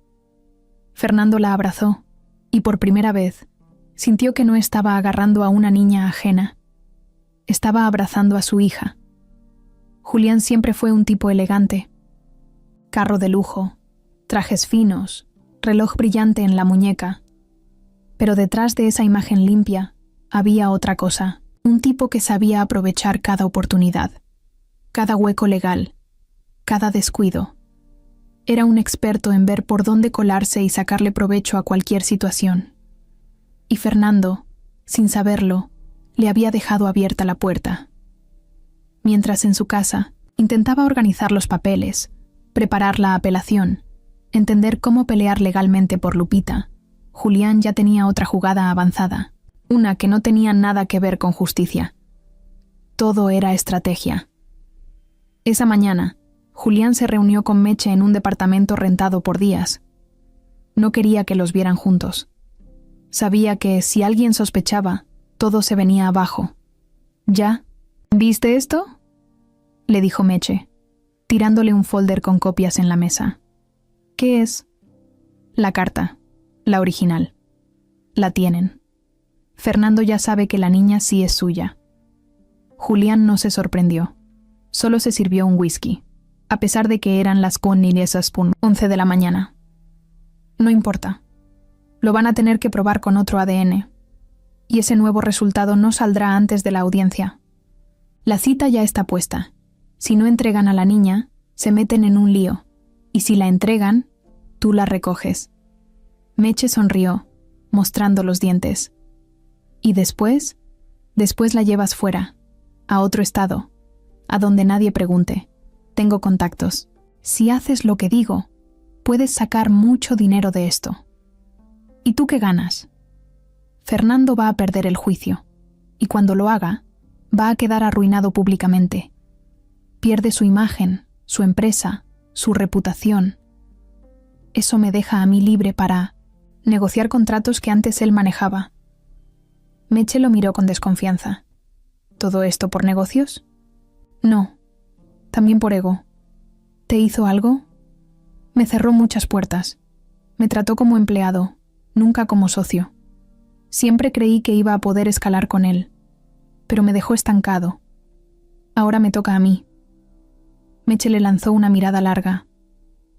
Fernando la abrazó, y por primera vez, sintió que no estaba agarrando a una niña ajena. Estaba abrazando a su hija. Julián siempre fue un tipo elegante. Carro de lujo, trajes finos, reloj brillante en la muñeca. Pero detrás de esa imagen limpia, había otra cosa, un tipo que sabía aprovechar cada oportunidad, cada hueco legal, cada descuido. Era un experto en ver por dónde colarse y sacarle provecho a cualquier situación. Y Fernando, sin saberlo, le había dejado abierta la puerta. Mientras en su casa intentaba organizar los papeles, preparar la apelación, entender cómo pelear legalmente por Lupita, Julián ya tenía otra jugada avanzada, una que no tenía nada que ver con justicia. Todo era estrategia. Esa mañana, Julián se reunió con Meche en un departamento rentado por días. No quería que los vieran juntos. Sabía que si alguien sospechaba, todo se venía abajo. ¿Ya? ¿Viste esto?, le dijo Meche, tirándole un folder con copias en la mesa. ¿Qué es? La carta, la original. La tienen. Fernando ya sabe que la niña sí es suya. Julián no se sorprendió. Solo se sirvió un whisky, a pesar de que eran las Spoon 11 de la mañana. No importa. Lo van a tener que probar con otro ADN. Y ese nuevo resultado no saldrá antes de la audiencia. La cita ya está puesta. Si no entregan a la niña, se meten en un lío. Y si la entregan, tú la recoges. Meche sonrió, mostrando los dientes. Y después la llevas fuera, a otro estado, a donde nadie pregunte. Tengo contactos. Si haces lo que digo, puedes sacar mucho dinero de esto. ¿Y tú qué ganas? Fernando va a perder el juicio, y cuando lo haga, va a quedar arruinado públicamente. Pierde su imagen, su empresa, su reputación. Eso me deja a mí libre para negociar contratos que antes él manejaba. Meche lo miró con desconfianza. ¿Todo esto por negocios? No, también por ego. ¿Te hizo algo? Me cerró muchas puertas. Me trató como empleado, nunca como socio. Siempre creí que iba a poder escalar con él, pero me dejó estancado. Ahora me toca a mí. Meche le lanzó una mirada larga.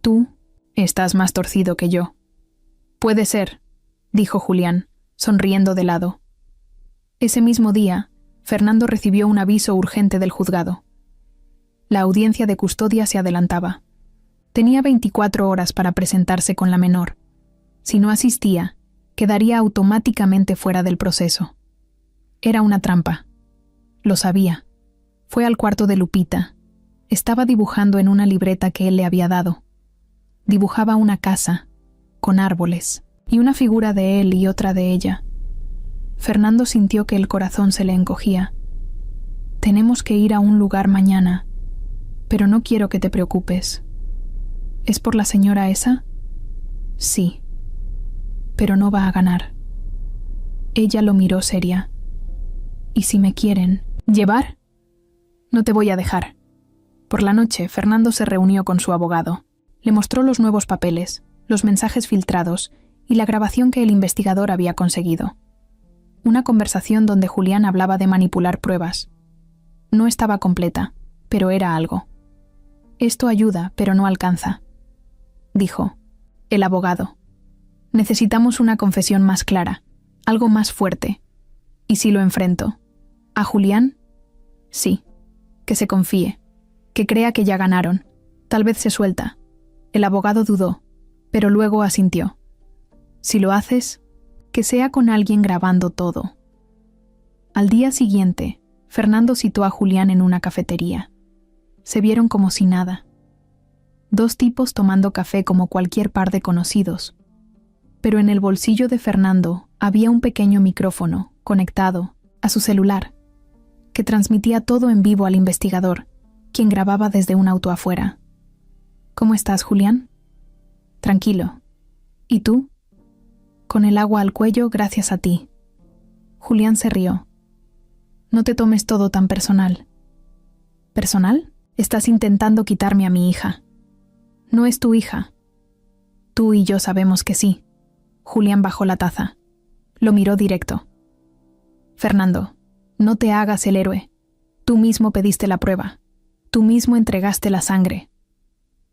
Tú estás más torcido que yo. Puede ser, dijo Julián, sonriendo de lado. Ese mismo día, Fernando recibió un aviso urgente del juzgado. La audiencia de custodia se adelantaba. Tenía 24 horas para presentarse con la menor. Si no asistía, quedaría automáticamente fuera del proceso. Era una trampa. Lo sabía. Fue al cuarto de Lupita. Estaba dibujando en una libreta que él le había dado. Dibujaba una casa, con árboles, y una figura de él y otra de ella. Fernando sintió que el corazón se le encogía. Tenemos que ir a un lugar mañana, pero no quiero que te preocupes. ¿Es por la señora esa? Sí, pero no va a ganar. Ella lo miró seria. ¿Y si me quieren llevar? No te voy a dejar. Por la noche, Fernando se reunió con su abogado. Le mostró los nuevos papeles, los mensajes filtrados y la grabación que el investigador había conseguido. Una conversación donde Julián hablaba de manipular pruebas. No estaba completa, pero era algo. Esto ayuda, pero no alcanza, dijo el abogado. Necesitamos una confesión más clara, algo más fuerte. ¿Y si lo enfrento? ¿A Julián? Sí. Que se confíe, que crea que ya ganaron. Tal vez se suelta. El abogado dudó, pero luego asintió. Si lo haces, que sea con alguien grabando todo. Al día siguiente, Fernando citó a Julián en una cafetería. Se vieron como si nada. Dos tipos tomando café como cualquier par de conocidos. Pero en el bolsillo de Fernando había un pequeño micrófono conectado a su celular, que transmitía todo en vivo al investigador, quien grababa desde un auto afuera. ¿Cómo estás, Julián? Tranquilo. ¿Y tú? Con el agua al cuello gracias a ti. Julián se rió. No te tomes todo tan personal. ¿Personal? Estás intentando quitarme a mi hija. No es tu hija. Tú y yo sabemos que sí. Julián bajó la taza. Lo miró directo. Fernando, no te hagas el héroe. Tú mismo pediste la prueba. Tú mismo entregaste la sangre.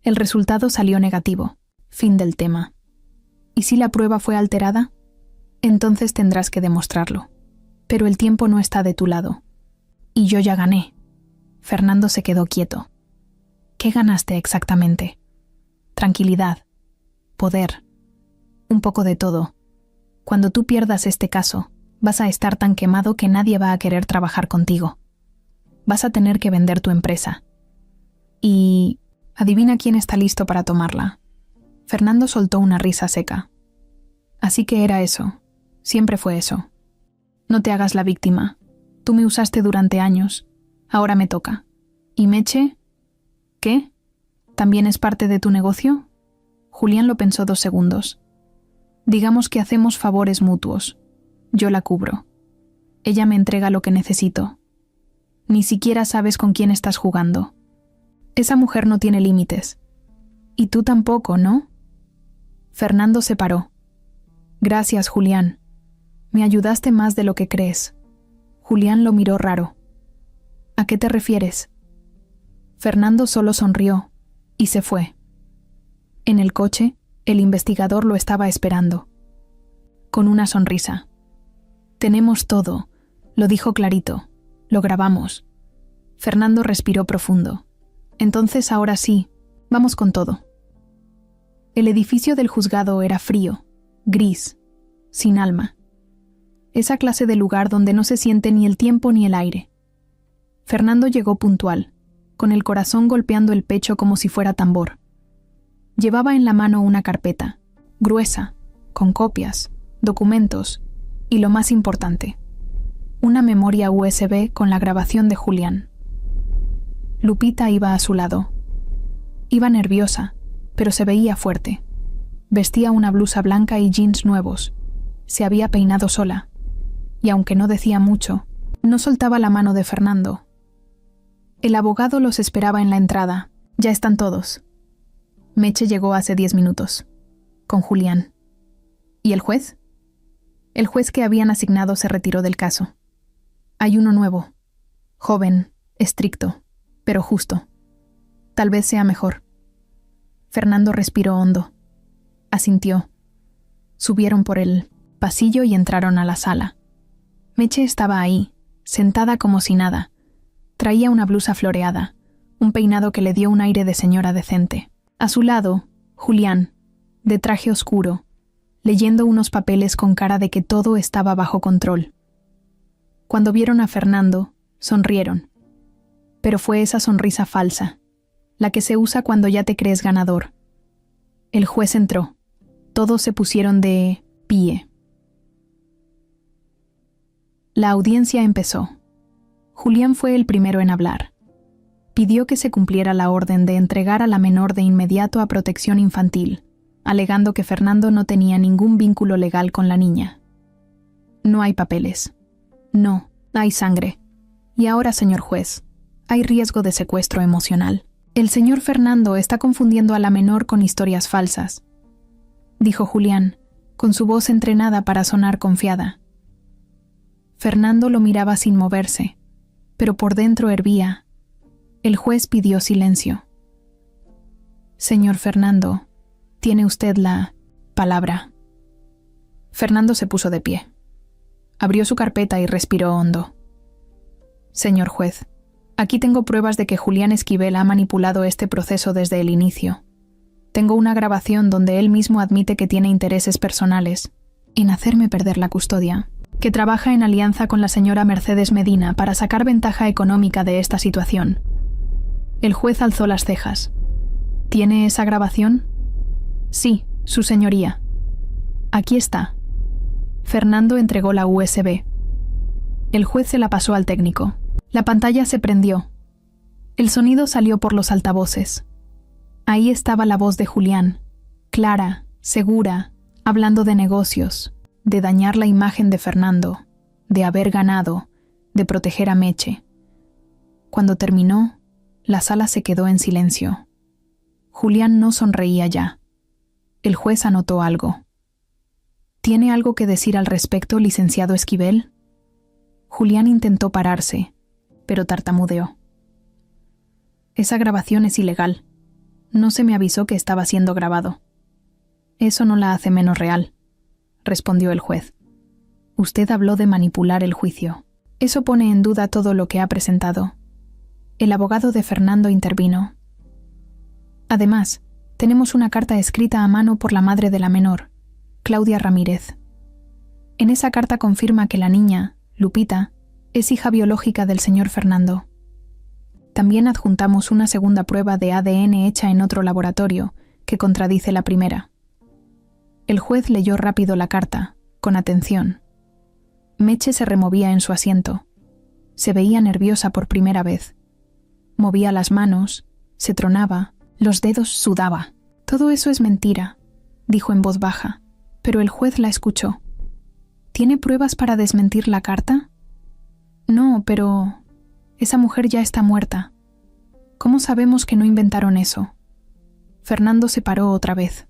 El resultado salió negativo. Fin del tema. ¿Y si la prueba fue alterada? Entonces tendrás que demostrarlo. Pero el tiempo no está de tu lado. Y yo ya gané. Fernando se quedó quieto. ¿Qué ganaste exactamente? Tranquilidad. Poder. Un poco de todo. Cuando tú pierdas este caso, vas a estar tan quemado que nadie va a querer trabajar contigo. Vas a tener que vender tu empresa. Y adivina quién está listo para tomarla. Fernando soltó una risa seca. Así que era eso. Siempre fue eso. No te hagas la víctima. Tú me usaste durante años. Ahora me toca. ¿Y Meche? ¿Qué? ¿También es parte de tu negocio? Julián lo pensó 2 segundos. Digamos que hacemos favores mutuos. Yo la cubro. Ella me entrega lo que necesito. Ni siquiera sabes con quién estás jugando. Esa mujer no tiene límites. Y tú tampoco, ¿no? Fernando se paró. Gracias, Julián. Me ayudaste más de lo que crees. Julián lo miró raro. ¿A qué te refieres? Fernando solo sonrió y se fue. En el coche, el investigador lo estaba esperando. Con una sonrisa. Tenemos todo, lo dijo clarito. Lo grabamos. Fernando respiró profundo. Entonces ahora sí, vamos con todo. El edificio del juzgado era frío, gris, sin alma. Esa clase de lugar donde no se siente ni el tiempo ni el aire. Fernando llegó puntual, con el corazón golpeando el pecho como si fuera tambor. Llevaba en la mano una carpeta, gruesa, con copias, documentos y lo más importante, una memoria USB con la grabación de Julián. Lupita iba a su lado. Iba nerviosa, pero se veía fuerte. Vestía una blusa blanca y jeans nuevos. Se había peinado sola. Y aunque no decía mucho, no soltaba la mano de Fernando. El abogado los esperaba en la entrada. Ya están todos. Meche llegó hace 10 minutos. Con Julián. ¿Y el juez? El juez que habían asignado se retiró del caso. Hay uno nuevo. Joven, estricto, pero justo. Tal vez sea mejor. Fernando respiró hondo. Asintió. Subieron por el pasillo y entraron a la sala. Meche estaba ahí, sentada como si nada. Traía una blusa floreada, un peinado que le dio un aire de señora decente. A su lado, Julián, de traje oscuro, leyendo unos papeles con cara de que todo estaba bajo control. Cuando vieron a Fernando, sonrieron. Pero fue esa sonrisa falsa, la que se usa cuando ya te crees ganador. El juez entró. Todos se pusieron de pie. La audiencia empezó. Julián fue el primero en hablar. Pidió que se cumpliera la orden de entregar a la menor de inmediato a protección infantil, alegando que Fernando no tenía ningún vínculo legal con la niña. No hay papeles. No, hay sangre. Y ahora, señor juez, Hay riesgo de secuestro emocional. El señor Fernando está confundiendo a la menor con historias falsas, dijo Julián, con su voz entrenada para sonar confiada. Fernando lo miraba sin moverse, pero por dentro hervía. El juez pidió silencio. Señor Fernando, tiene usted la palabra. Fernando se puso de pie. Abrió su carpeta y respiró hondo. Señor juez, aquí tengo pruebas de que Julián Esquivel ha manipulado este proceso desde el inicio. Tengo una grabación donde él mismo admite que tiene intereses personales en hacerme perder la custodia, que trabaja en alianza con la señora Mercedes Medina para sacar ventaja económica de esta situación. El juez alzó las cejas. ¿Tiene esa grabación? Sí, su señoría. Aquí está. Fernando entregó la USB. El juez se la pasó al técnico. La pantalla se prendió. El sonido salió por los altavoces. Ahí estaba la voz de Julián, clara, segura, hablando de negocios, de dañar la imagen de Fernando, de haber ganado, de proteger a Meche. Cuando terminó, la sala se quedó en silencio. Julián no sonreía ya. El juez anotó algo. ¿Tiene algo que decir al respecto, licenciado Esquivel? Julián intentó pararse, pero tartamudeó. Esa grabación es ilegal. No se me avisó que estaba siendo grabado. Eso no la hace menos real, respondió el juez. Usted habló de manipular el juicio. Eso pone en duda todo lo que ha presentado. El abogado de Fernando intervino. Además, tenemos una carta escrita a mano por la madre de la menor, Claudia Ramírez. En esa carta confirma que la niña, Lupita, es hija biológica del señor Fernando. También adjuntamos una segunda prueba de ADN hecha en otro laboratorio, que contradice la primera. El juez leyó rápido la carta, con atención. Meche se removía en su asiento. Se veía nerviosa por primera vez. Movía las manos, se tronaba, los dedos sudaba. Todo eso es mentira, dijo en voz baja, pero el juez la escuchó. ¿Tiene pruebas para desmentir la carta? No, pero esa mujer ya está muerta. ¿Cómo sabemos que no inventaron eso? Fernando se paró otra vez.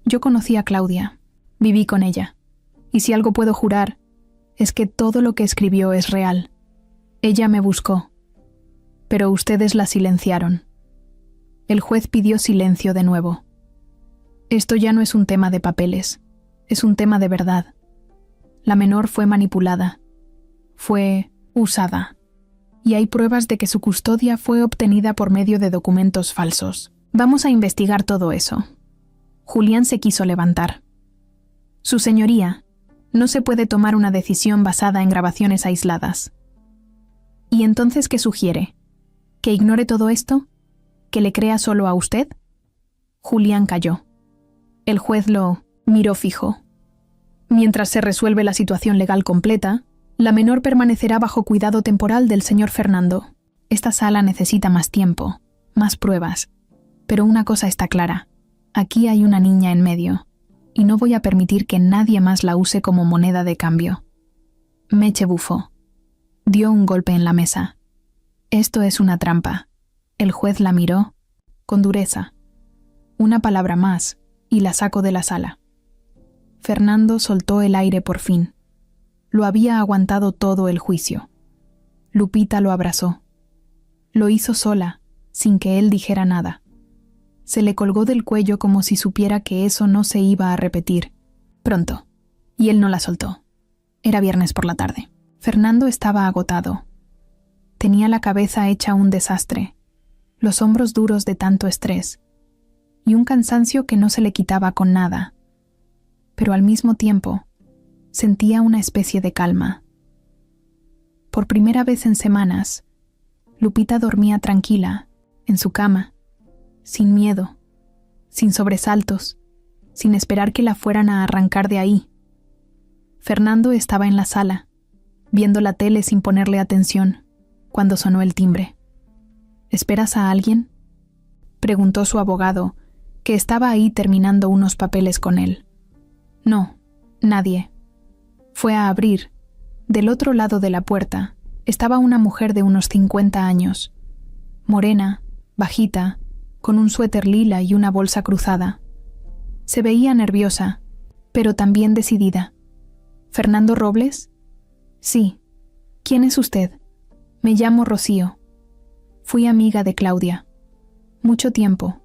Yo conocí a Claudia, viví con ella, y si algo puedo jurar, es que todo lo que escribió es real. Ella me buscó, pero ustedes la silenciaron. El juez pidió silencio de nuevo. Esto ya no es un tema de papeles, es un tema de verdad. La menor fue manipulada, fue usada, y hay pruebas de que su custodia fue obtenida por medio de documentos falsos. Vamos a investigar todo eso. Julián se quiso levantar. Su señoría, no se puede tomar una decisión basada en grabaciones aisladas. ¿Y entonces qué sugiere? ¿Que ignore todo esto? ¿Que le crea solo a usted? Julián calló. El juez lo miró fijo. Mientras se resuelve la situación legal completa, la menor permanecerá bajo cuidado temporal del señor Fernando. Esta sala necesita más tiempo, más pruebas. Pero una cosa está clara. Aquí hay una niña en medio, y no voy a permitir que nadie más la use como moneda de cambio. Meche bufó. Dio un golpe en la mesa. Esto es una trampa. El juez la miró, con dureza. Una palabra más, y la sacó de la sala. Fernando soltó el aire por fin. Lo había aguantado todo el juicio. Lupita lo abrazó. Lo hizo sola, sin que él dijera nada. Se le colgó del cuello como si supiera que eso no se iba a repetir. Pronto. Y él no la soltó. Era viernes por la tarde. Fernando estaba agotado. Tenía la cabeza hecha un desastre, los hombros duros de tanto estrés, y un cansancio que no se le quitaba con nada. Pero al mismo tiempo, sentía una especie de calma. Por primera vez en semanas, Lupita dormía tranquila, en su cama, sin miedo, sin sobresaltos, sin esperar que la fueran a arrancar de ahí. Fernando estaba en la sala, viendo la tele sin ponerle atención, cuando sonó el timbre. ¿Esperas a alguien?, preguntó su abogado, que estaba ahí terminando unos papeles con él. No, nadie. Fue a abrir. Del otro lado de la puerta estaba una mujer de unos 50 años, morena, bajita, con un suéter lila y una bolsa cruzada. Se veía nerviosa, pero también decidida. ¿Fernando Robles? Sí. ¿Quién es usted? Me llamo Rocío. Fui amiga de Claudia. Mucho tiempo.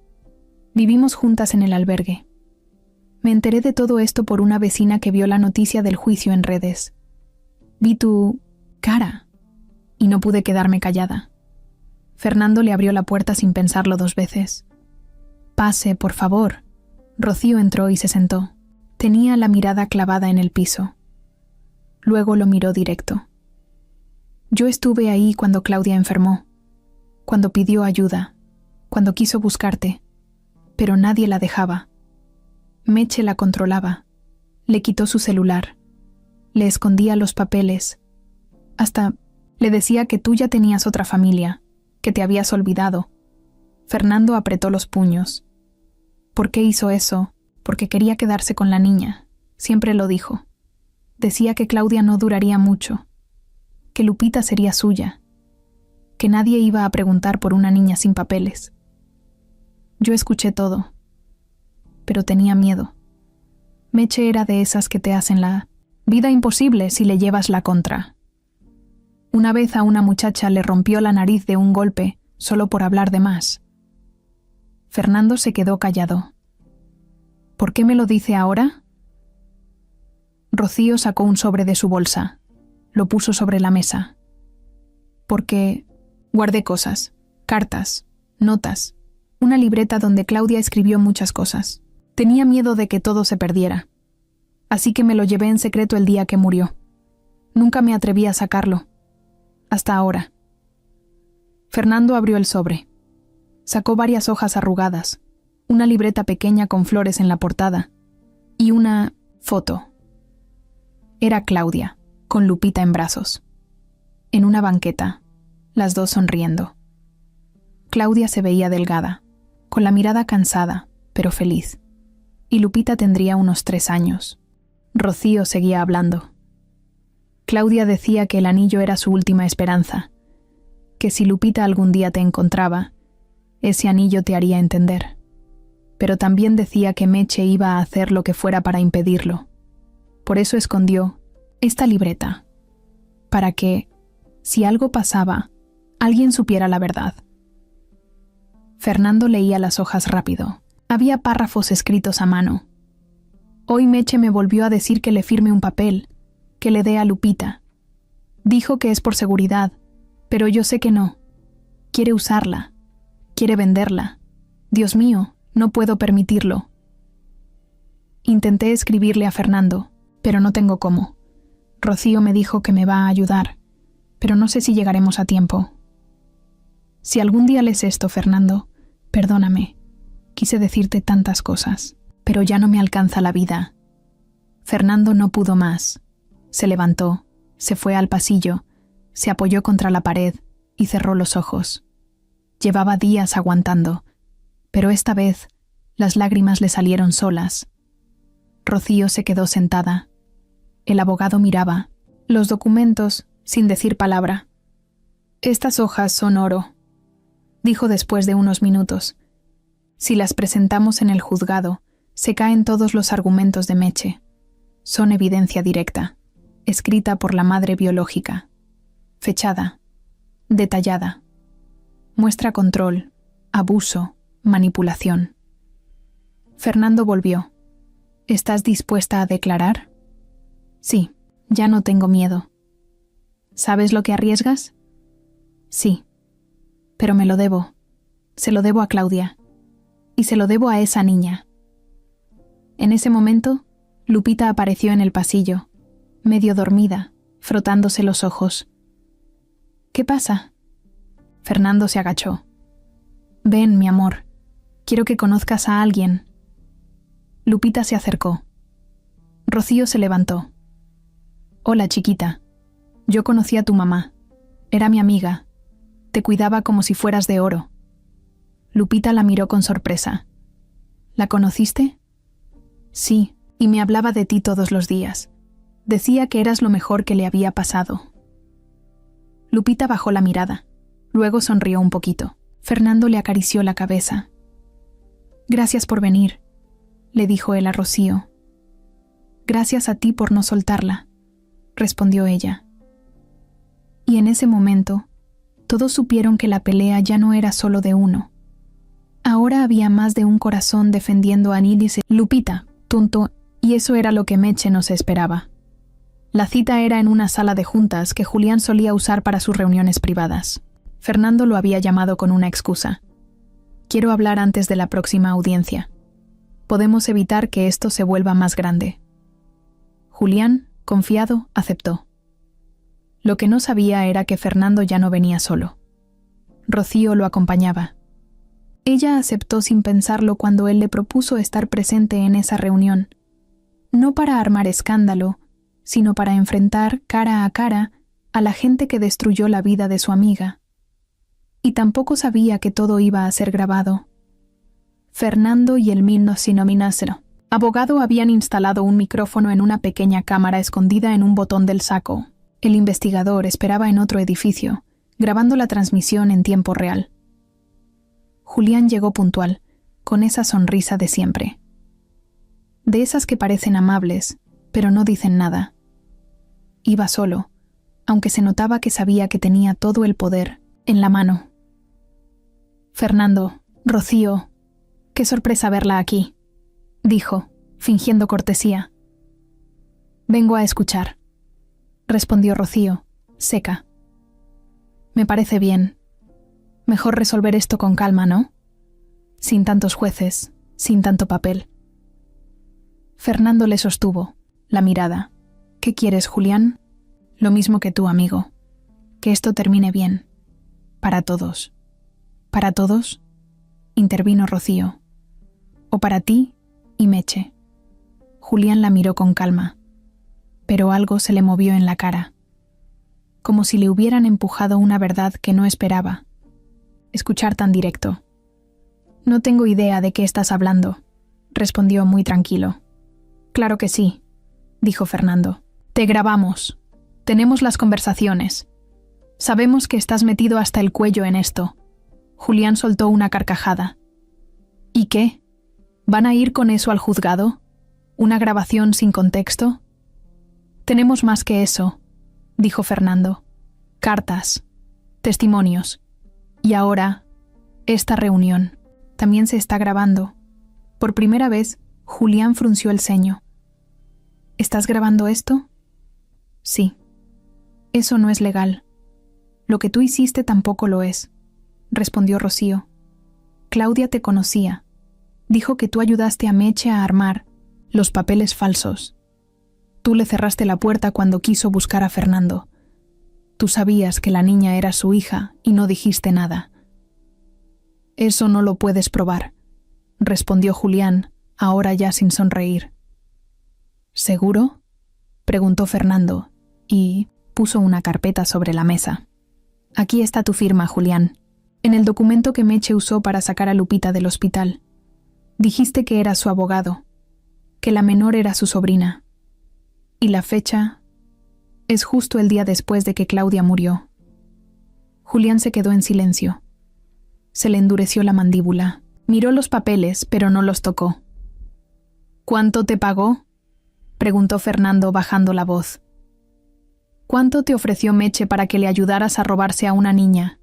Vivimos juntas en el albergue. Me enteré de todo esto por una vecina que vio la noticia del juicio en redes. Vi tu cara y no pude quedarme callada. Fernando le abrió la puerta sin pensarlo 2 veces. Pase, por favor. Rocío entró y se sentó. Tenía la mirada clavada en el piso. Luego lo miró directo. Yo estuve ahí cuando Claudia enfermó, cuando pidió ayuda, cuando quiso buscarte, pero nadie la dejaba. Meche la controlaba, le quitó su celular, le escondía los papeles, hasta le decía que tú ya tenías otra familia, que te habías olvidado. Fernando apretó los puños. ¿Por qué hizo eso? Porque quería quedarse con la niña, siempre lo dijo. Decía que Claudia no duraría mucho, que Lupita sería suya, que nadie iba a preguntar por una niña sin papeles. Yo escuché todo, pero tenía miedo. Meche era de esas que te hacen la vida imposible si le llevas la contra. Una vez a una muchacha le rompió la nariz de un golpe solo por hablar de más. Fernando se quedó callado. ¿Por qué me lo dice ahora? Rocío sacó un sobre de su bolsa. Lo puso sobre la mesa. Porque guardé cosas, cartas, notas, una libreta donde Claudia escribió muchas cosas. Tenía miedo de que todo se perdiera. Así que me lo llevé en secreto el día que murió. Nunca me atreví a sacarlo. Hasta ahora. Fernando abrió el sobre. Sacó varias hojas arrugadas, una libreta pequeña con flores en la portada y una foto. Era Claudia, con Lupita en brazos. En una banqueta, las dos sonriendo. Claudia se veía delgada, con la mirada cansada, pero feliz. Y Lupita tendría unos 3 años. Rocío seguía hablando. Claudia decía que el anillo era su última esperanza, que si Lupita algún día te encontraba, ese anillo te haría entender. Pero también decía que Meche iba a hacer lo que fuera para impedirlo. Por eso escondió esta libreta, para que, si algo pasaba, alguien supiera la verdad. Fernando leía las hojas rápido. Había párrafos escritos a mano. Hoy Meche me volvió a decir que le firme un papel, que le dé a Lupita. Dijo que es por seguridad, pero yo sé que no. Quiere usarla. Quiere venderla. Dios mío, no puedo permitirlo. Intenté escribirle a Fernando, pero no tengo cómo. Rocío me dijo que me va a ayudar, pero no sé si llegaremos a tiempo. Si algún día lees esto, Fernando, perdóname. Quise decirte tantas cosas, pero ya no me alcanza la vida. Fernando no pudo más. Se levantó, se fue al pasillo, se apoyó contra la pared y cerró los ojos. Llevaba días aguantando, pero esta vez las lágrimas le salieron solas. Rocío se quedó sentada. El abogado miraba los documentos sin decir palabra. Estas hojas son oro, dijo después de unos minutos. Si las presentamos en el juzgado, se caen todos los argumentos de Meche. Son evidencia directa, escrita por la madre biológica, fechada, detallada. Muestra control, abuso, manipulación. Fernando volvió. ¿Estás dispuesta a declarar? Sí, ya no tengo miedo. ¿Sabes lo que arriesgas? Sí, pero me lo debo. Se lo debo a Claudia. Y se lo debo a esa niña. En ese momento, Lupita apareció en el pasillo, medio dormida, frotándose los ojos. ¿Qué pasa? Fernando se agachó. Ven, mi amor. Quiero que conozcas a alguien. Lupita se acercó. Rocío se levantó. Hola, chiquita. Yo conocí a tu mamá. Era mi amiga. Te cuidaba como si fueras de oro. Lupita la miró con sorpresa. ¿La conociste? Sí, y me hablaba de ti todos los días. Decía que eras lo mejor que le había pasado. Lupita bajó la mirada. Luego sonrió un poquito. Fernando le acarició la cabeza. «Gracias por venir», le dijo él a Rocío. «Gracias a ti por no soltarla», respondió ella. Y en ese momento, todos supieron que la pelea ya no era solo de uno. Ahora había más de un corazón defendiendo a Nilis. Lupita, tonto, y eso era lo que Meche no se esperaba. La cita era en una sala de juntas que Julián solía usar para sus reuniones privadas. Fernando lo había llamado con una excusa. «Quiero hablar antes de la próxima audiencia. Podemos evitar que esto se vuelva más grande». Julián, confiado, aceptó. Lo que no sabía era que Fernando ya no venía solo. Rocío lo acompañaba. Ella aceptó sin pensarlo cuando él le propuso estar presente en esa reunión, no para armar escándalo, sino para enfrentar cara a cara a la gente que destruyó la vida de su amiga. Y tampoco sabía que todo iba a ser grabado. Fernando y el abogado habían instalado un micrófono en una pequeña cámara escondida en un botón del saco. El investigador esperaba en otro edificio, grabando la transmisión en tiempo real. Julián llegó puntual, con esa sonrisa de siempre. De esas que parecen amables, pero no dicen nada. Iba solo, aunque se notaba que sabía que tenía todo el poder en la mano. «Fernando, Rocío, qué sorpresa verla aquí», dijo, fingiendo cortesía. «Vengo a escuchar», respondió Rocío, seca. «Me parece bien. Mejor resolver esto con calma, ¿no? Sin tantos jueces, sin tanto papel». Fernando le sostuvo, la mirada. «¿Qué quieres, Julián?» «Lo mismo que tú, amigo. Que esto termine bien. Para todos». «¿Para todos?», intervino Rocío. «O para ti y Meche». Julián la miró con calma, pero algo se le movió en la cara, como si le hubieran empujado una verdad que no esperaba. Escuchar tan directo. «No tengo idea de qué estás hablando», respondió muy tranquilo. «Claro que sí», dijo Fernando. «Te grabamos. Tenemos las conversaciones. Sabemos que estás metido hasta el cuello en esto». Julián soltó una carcajada. «¿Y qué? ¿Van a ir con eso al juzgado? ¿Una grabación sin contexto?» «Tenemos más que eso», dijo Fernando. «Cartas, testimonios. Y ahora, esta reunión. También se está grabando». Por primera vez, Julián frunció el ceño. «¿Estás grabando esto?» «Sí». «Eso no es legal. Lo que tú hiciste tampoco lo es», respondió Rocío. «Claudia te conocía. Dijo que tú ayudaste a Meche a armar los papeles falsos. Tú le cerraste la puerta cuando quiso buscar a Fernando. Tú sabías que la niña era su hija y no dijiste nada». «Eso no lo puedes probar», respondió Julián, ahora ya sin sonreír. «¿Seguro?», preguntó Fernando, y puso una carpeta sobre la mesa. «Aquí está tu firma, Julián. En el documento que Meche usó para sacar a Lupita del hospital. Dijiste que era su abogado, que la menor era su sobrina. Y la fecha es justo el día después de que Claudia murió». Julián se quedó en silencio. Se le endureció la mandíbula. Miró los papeles, pero no los tocó. «¿Cuánto te pagó?», preguntó Fernando bajando la voz. «¿Cuánto te ofreció Meche para que le ayudaras a robarse a una niña?».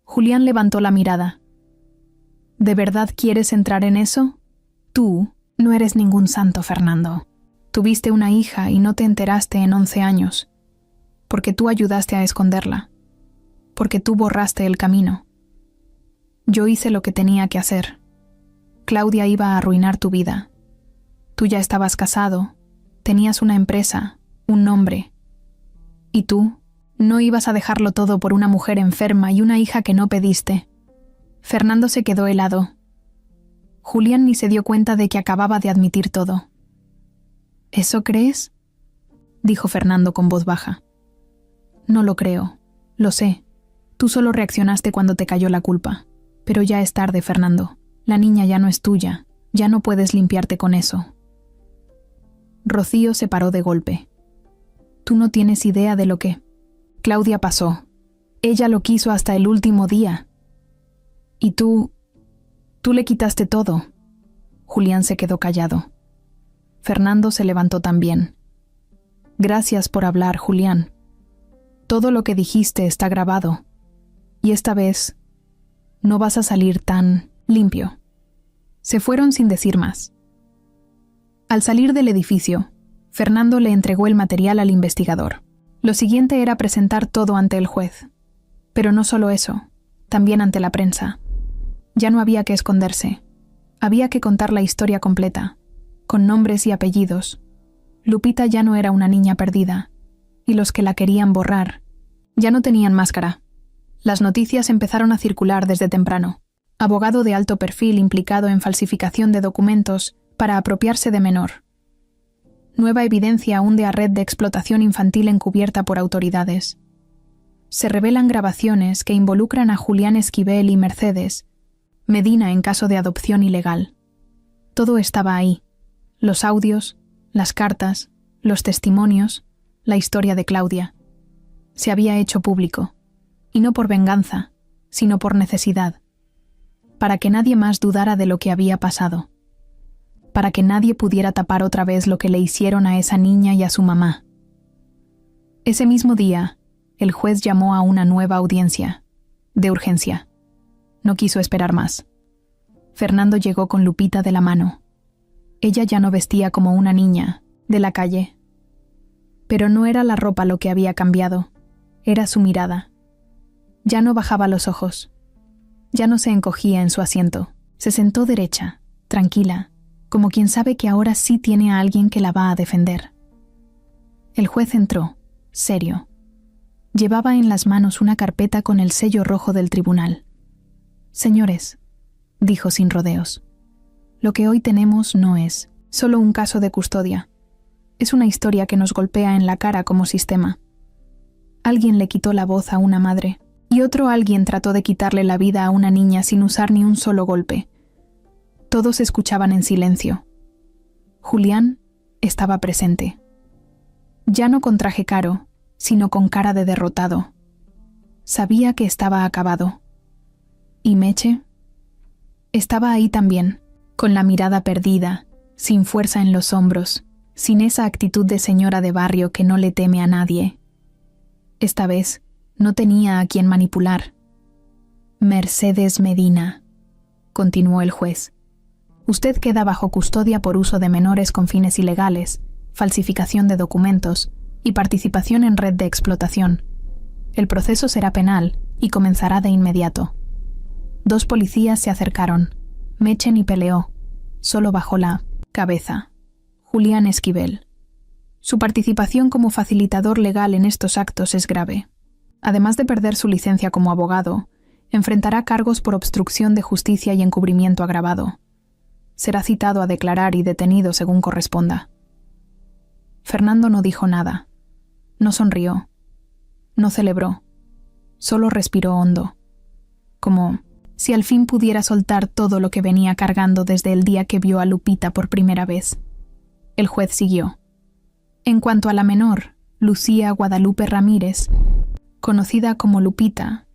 Julián levantó la mirada. «¿De verdad quieres entrar en eso? Tú no eres ningún santo, Fernando. Tuviste una hija y no te enteraste en 11 años. Porque tú ayudaste a esconderla. Porque tú borraste el camino. Yo hice lo que tenía que hacer. Claudia iba a arruinar tu vida. Tú ya estabas casado, tenías una empresa, un nombre. Y tú no ibas a dejarlo todo por una mujer enferma y una hija que no pediste». Fernando se quedó helado. Julián ni se dio cuenta de que acababa de admitir todo. «¿Eso crees?», dijo Fernando con voz baja. «No lo creo. Lo sé. Tú solo reaccionaste cuando te cayó la culpa. Pero ya es tarde, Fernando. La niña ya no es tuya. Ya no puedes limpiarte con eso». Rocío se paró de golpe. «Tú no tienes idea de lo que...». «Claudia pasó», Ella lo quiso hasta el último día. Y tú le quitaste todo. Julián se quedó callado. Fernando se levantó también. Gracias por hablar, Julián. Todo lo que dijiste está grabado. Y esta vez no vas a salir tan limpio. Se fueron sin decir más. Al salir del edificio, Fernando le entregó el material al investigador. Lo siguiente era presentar todo ante el juez. Pero no solo eso, también ante la prensa. Ya no había que esconderse. Había que contar la historia completa, con nombres y apellidos. Lupita ya no era una niña perdida, y los que la querían borrar ya no tenían máscara. Las noticias empezaron a circular desde temprano. Abogado de alto perfil implicado en falsificación de documentos para apropiarse de menor. Nueva evidencia hunde a red de explotación infantil encubierta por autoridades. Se revelan grabaciones que involucran a Julián Esquivel y Mercedes Medina en caso de adopción ilegal. Todo estaba ahí. Los audios, las cartas, los testimonios, la historia de Claudia. Se había hecho público. Y no por venganza, sino por necesidad. Para que nadie más dudara de lo que había pasado. Para que nadie pudiera tapar otra vez lo que le hicieron a esa niña y a su mamá. Ese mismo día, el juez llamó a una nueva audiencia, de urgencia. No quiso esperar más. Fernando llegó con Lupita de la mano. Ella ya no vestía como una niña, de la calle. Pero no era la ropa lo que había cambiado, era su mirada. Ya no bajaba los ojos. Ya no se encogía en su asiento. Se sentó derecha, tranquila, como quien sabe que ahora sí tiene a alguien que la va a defender. El juez entró, serio. Llevaba en las manos una carpeta con el sello rojo del tribunal. Señores, dijo sin rodeos, lo que hoy tenemos no es solo un caso de custodia. Es una historia que nos golpea en la cara como sistema. Alguien le quitó la voz a una madre, y otro alguien trató de quitarle la vida a una niña sin usar ni un solo golpe. Todos escuchaban en silencio. Julián estaba presente. Ya no con traje caro, sino con cara de derrotado. Sabía que estaba acabado. ¿Y Meche? Estaba ahí también, con la mirada perdida, sin fuerza en los hombros, sin esa actitud de señora de barrio que no le teme a nadie. Esta vez no tenía a quien manipular. Mercedes Medina, continuó el juez. Usted queda bajo custodia por uso de menores con fines ilegales, falsificación de documentos y participación en red de explotación. El proceso será penal y comenzará de inmediato. 2 policías se acercaron. Meche ni peleó, solo bajó la cabeza. Julián Esquivel. Su participación como facilitador legal en estos actos es grave. Además de perder su licencia como abogado, enfrentará cargos por obstrucción de justicia y encubrimiento agravado. Será citado a declarar y detenido según corresponda. Fernando no dijo nada. No sonrió. No celebró. Solo respiró hondo. Como si al fin pudiera soltar todo lo que venía cargando desde el día que vio a Lupita por primera vez. El juez siguió. En cuanto a la menor, Lucía Guadalupe Ramírez, conocida como Lupita,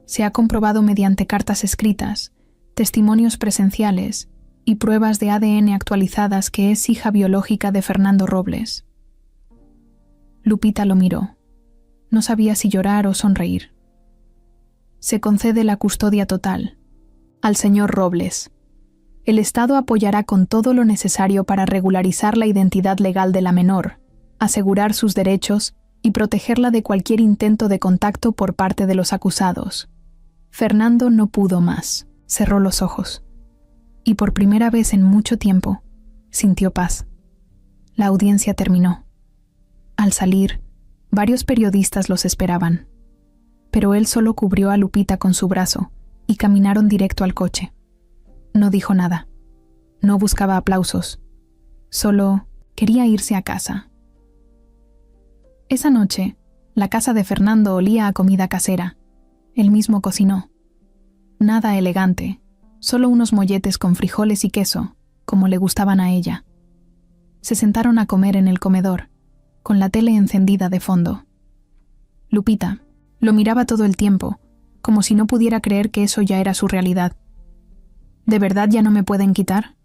se ha comprobado mediante cartas escritas, testimonios presenciales y pruebas de ADN actualizadas que es hija biológica de Fernando Robles. Lupita lo miró. No sabía si llorar o sonreír. Se concede la custodia total al señor Robles. El Estado apoyará con todo lo necesario para regularizar la identidad legal de la menor, asegurar sus derechos y protegerla de cualquier intento de contacto por parte de los acusados. Fernando no pudo más. Cerró los ojos. Y por primera vez en mucho tiempo, sintió paz. La audiencia terminó. Al salir, varios periodistas los esperaban. Pero él solo cubrió a Lupita con su brazo y caminaron directo al coche. No dijo nada. No buscaba aplausos. Solo quería irse a casa. Esa noche, la casa de Fernando olía a comida casera. Él mismo cocinó. Nada elegante, solo unos molletes con frijoles y queso, como le gustaban a ella. Se sentaron a comer en el comedor, con la tele encendida de fondo. Lupita, Lo miraba todo el tiempo, como si no pudiera creer que eso ya era su realidad. ¿De verdad ya no me pueden quitar?,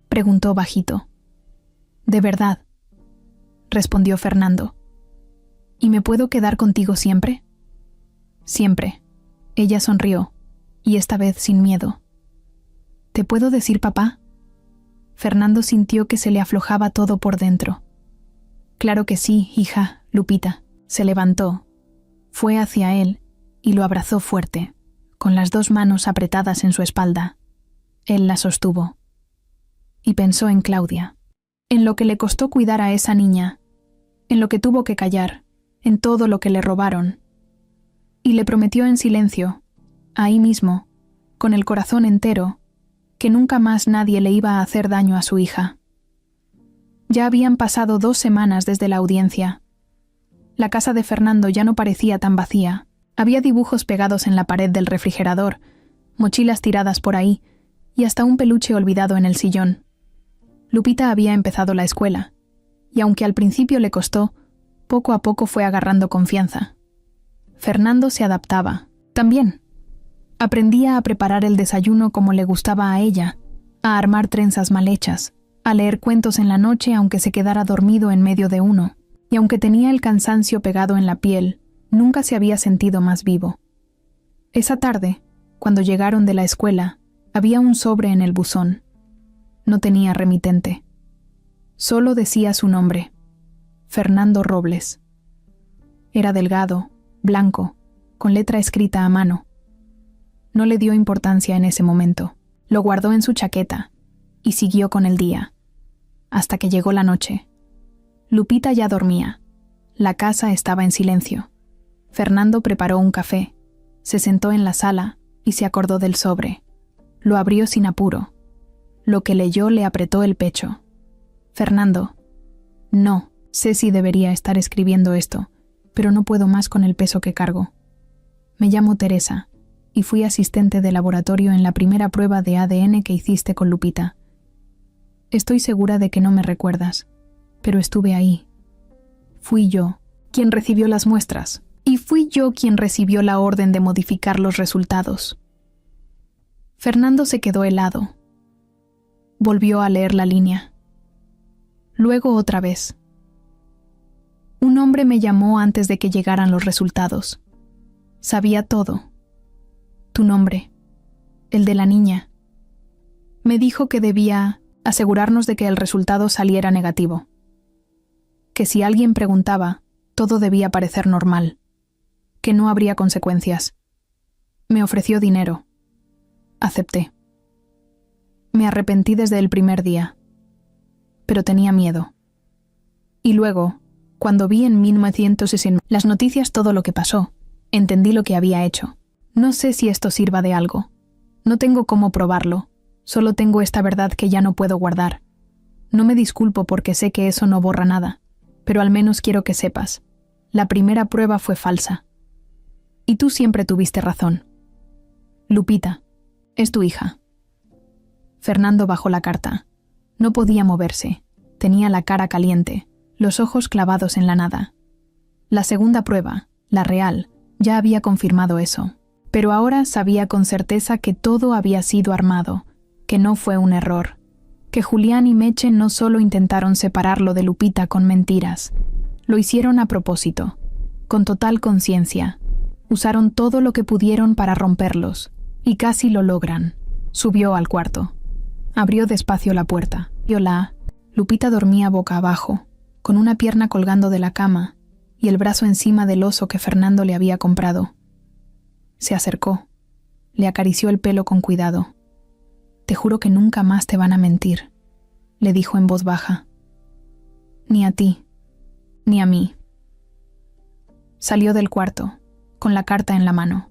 preguntó bajito. «De verdad», respondió Fernando. «¿Y me puedo quedar contigo siempre?» «Siempre». Ella sonrió, y esta vez sin miedo. «¿Te puedo decir papá?» Fernando sintió que se le aflojaba todo por dentro. «Claro que sí, hija, Lupita». Se levantó, fue hacia él y lo abrazó fuerte, con las 2 manos apretadas en su espalda. Él la sostuvo. Y pensó en Claudia, en lo que le costó cuidar a esa niña, en lo que tuvo que callar, en todo lo que le robaron. Y le prometió en silencio, ahí mismo, con el corazón entero, que nunca más nadie le iba a hacer daño a su hija. Ya habían pasado 2 semanas desde la audiencia. La casa de Fernando ya no parecía tan vacía. Había dibujos pegados en la pared del refrigerador, mochilas tiradas por ahí, y hasta un peluche olvidado en el sillón. Lupita había empezado la escuela, y aunque al principio le costó, poco a poco fue agarrando confianza. Fernando se adaptaba, también. Aprendía a preparar el desayuno como le gustaba a ella, a armar trenzas mal hechas, a leer cuentos en la noche aunque se quedara dormido en medio de uno, y aunque tenía el cansancio pegado en la piel, nunca se había sentido más vivo. Esa tarde, cuando llegaron de la escuela, había un sobre en el buzón. No tenía remitente. Solo decía su nombre, Fernando Robles. Era delgado, blanco, con letra escrita a mano. No le dio importancia en ese momento. Lo guardó en su chaqueta y siguió con el día, hasta que llegó la noche. Lupita ya dormía. La casa estaba en silencio. Fernando preparó un café, se sentó en la sala y se acordó del sobre. Lo abrió sin apuro. Lo que leyó le apretó el pecho. «Fernando, no, sé si debería estar escribiendo esto, pero no puedo más con el peso que cargo. Me llamo Teresa y fui asistente de laboratorio en la primera prueba de ADN que hiciste con Lupita. Estoy segura de que no me recuerdas, pero estuve ahí. Fui yo quien recibió las muestras y fui yo quien recibió la orden de modificar los resultados». Fernando se quedó helado. Volvió a leer la línea. Luego otra vez. Un hombre me llamó antes de que llegaran los resultados. Sabía todo. Tu nombre, el de la niña. Me dijo que debía asegurarnos de que el resultado saliera negativo. Que si alguien preguntaba, todo debía parecer normal. Que no habría consecuencias. Me ofreció dinero. Acepté. Me arrepentí desde el primer día, pero tenía miedo. Y luego, cuando vi en 1960 las noticias todo lo que pasó, entendí lo que había hecho. No sé si esto sirva de algo. No tengo cómo probarlo. Solo tengo esta verdad que ya no puedo guardar. No me disculpo porque sé que eso no borra nada, pero al menos quiero que sepas. La primera prueba fue falsa. Y tú siempre tuviste razón. Lupita, es tu hija. Fernando bajó la carta. No podía moverse. Tenía la cara caliente, los ojos clavados en la nada. La segunda prueba, la real, ya había confirmado eso. Pero ahora sabía con certeza que todo había sido armado, que no fue un error, que Julián y Meche no solo intentaron separarlo de Lupita con mentiras, lo hicieron a propósito, con total conciencia. Usaron todo lo que pudieron para romperlos, y casi lo logran. Subió al cuarto. Abrió despacio la puerta. Viola. Lupita dormía boca abajo, con una pierna colgando de la cama y el brazo encima del oso que Fernando le había comprado. Se acercó. Le acarició el pelo con cuidado. «Te juro que nunca más te van a mentir», le dijo en voz baja. «Ni a ti, ni a mí». Salió del cuarto, con la carta en la mano.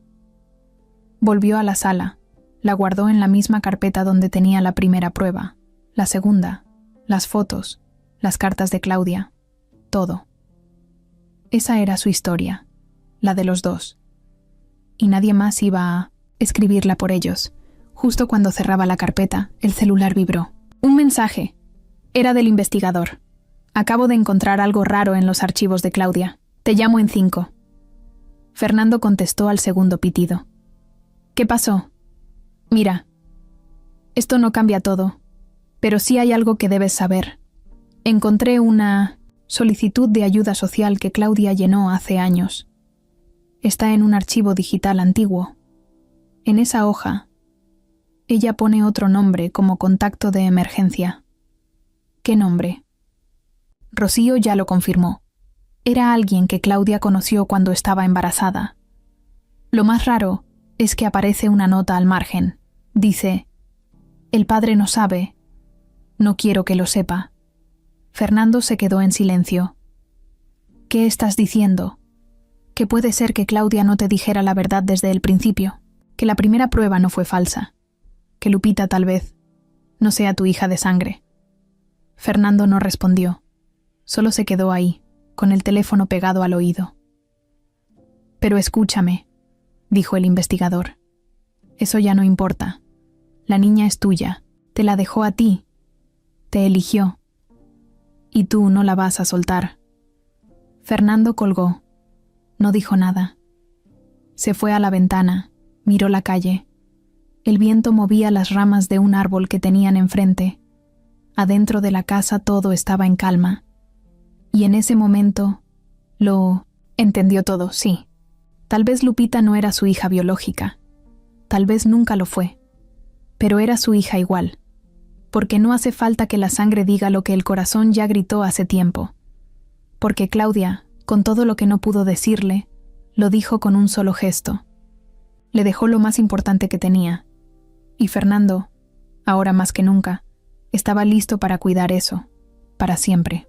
Volvió a la sala, la guardó en la misma carpeta donde tenía la primera prueba, la segunda, las fotos, las cartas de Claudia, todo. Esa era su historia, la de los dos. Y nadie más iba a escribirla por ellos. Justo cuando cerraba la carpeta, el celular vibró. Un mensaje. Era del investigador. «Acabo de encontrar algo raro en los archivos de Claudia. Te llamo en 5». Fernando contestó al segundo pitido. ¿Qué pasó? Mira, esto no cambia todo, pero sí hay algo que debes saber. Encontré una solicitud de ayuda social que Claudia llenó hace años. Está en un archivo digital antiguo. En esa hoja, ella pone otro nombre como contacto de emergencia. ¿Qué nombre? Rocío ya lo confirmó. Era alguien que Claudia conoció cuando estaba embarazada. Lo más raro es que aparece una nota al margen. Dice: «El padre no sabe. No quiero que lo sepa». Fernando se quedó en silencio. «¿Qué estás diciendo? Que puede ser que Claudia no te dijera la verdad desde el principio, que la primera prueba no fue falsa, que Lupita tal vez no sea tu hija de sangre». Fernando no respondió. Solo se quedó ahí, con el teléfono pegado al oído. «Pero escúchame», dijo el investigador. «Eso ya no importa. La niña es tuya. Te la dejó a ti. Te eligió. Y tú no la vas a soltar». Fernando colgó. No dijo nada. Se fue a la ventana, miró la calle. El viento movía las ramas de un árbol que tenían enfrente. Adentro de la casa todo estaba en calma. Y en ese momento lo entendió todo, sí. Tal vez Lupita no era su hija biológica. Tal vez nunca lo fue. Pero era su hija igual. Porque no hace falta que la sangre diga lo que el corazón ya gritó hace tiempo. Porque Claudia, con todo lo que no pudo decirle, lo dijo con un solo gesto. Le dejó lo más importante que tenía. Y Fernando, ahora más que nunca, estaba listo para cuidar eso, para siempre.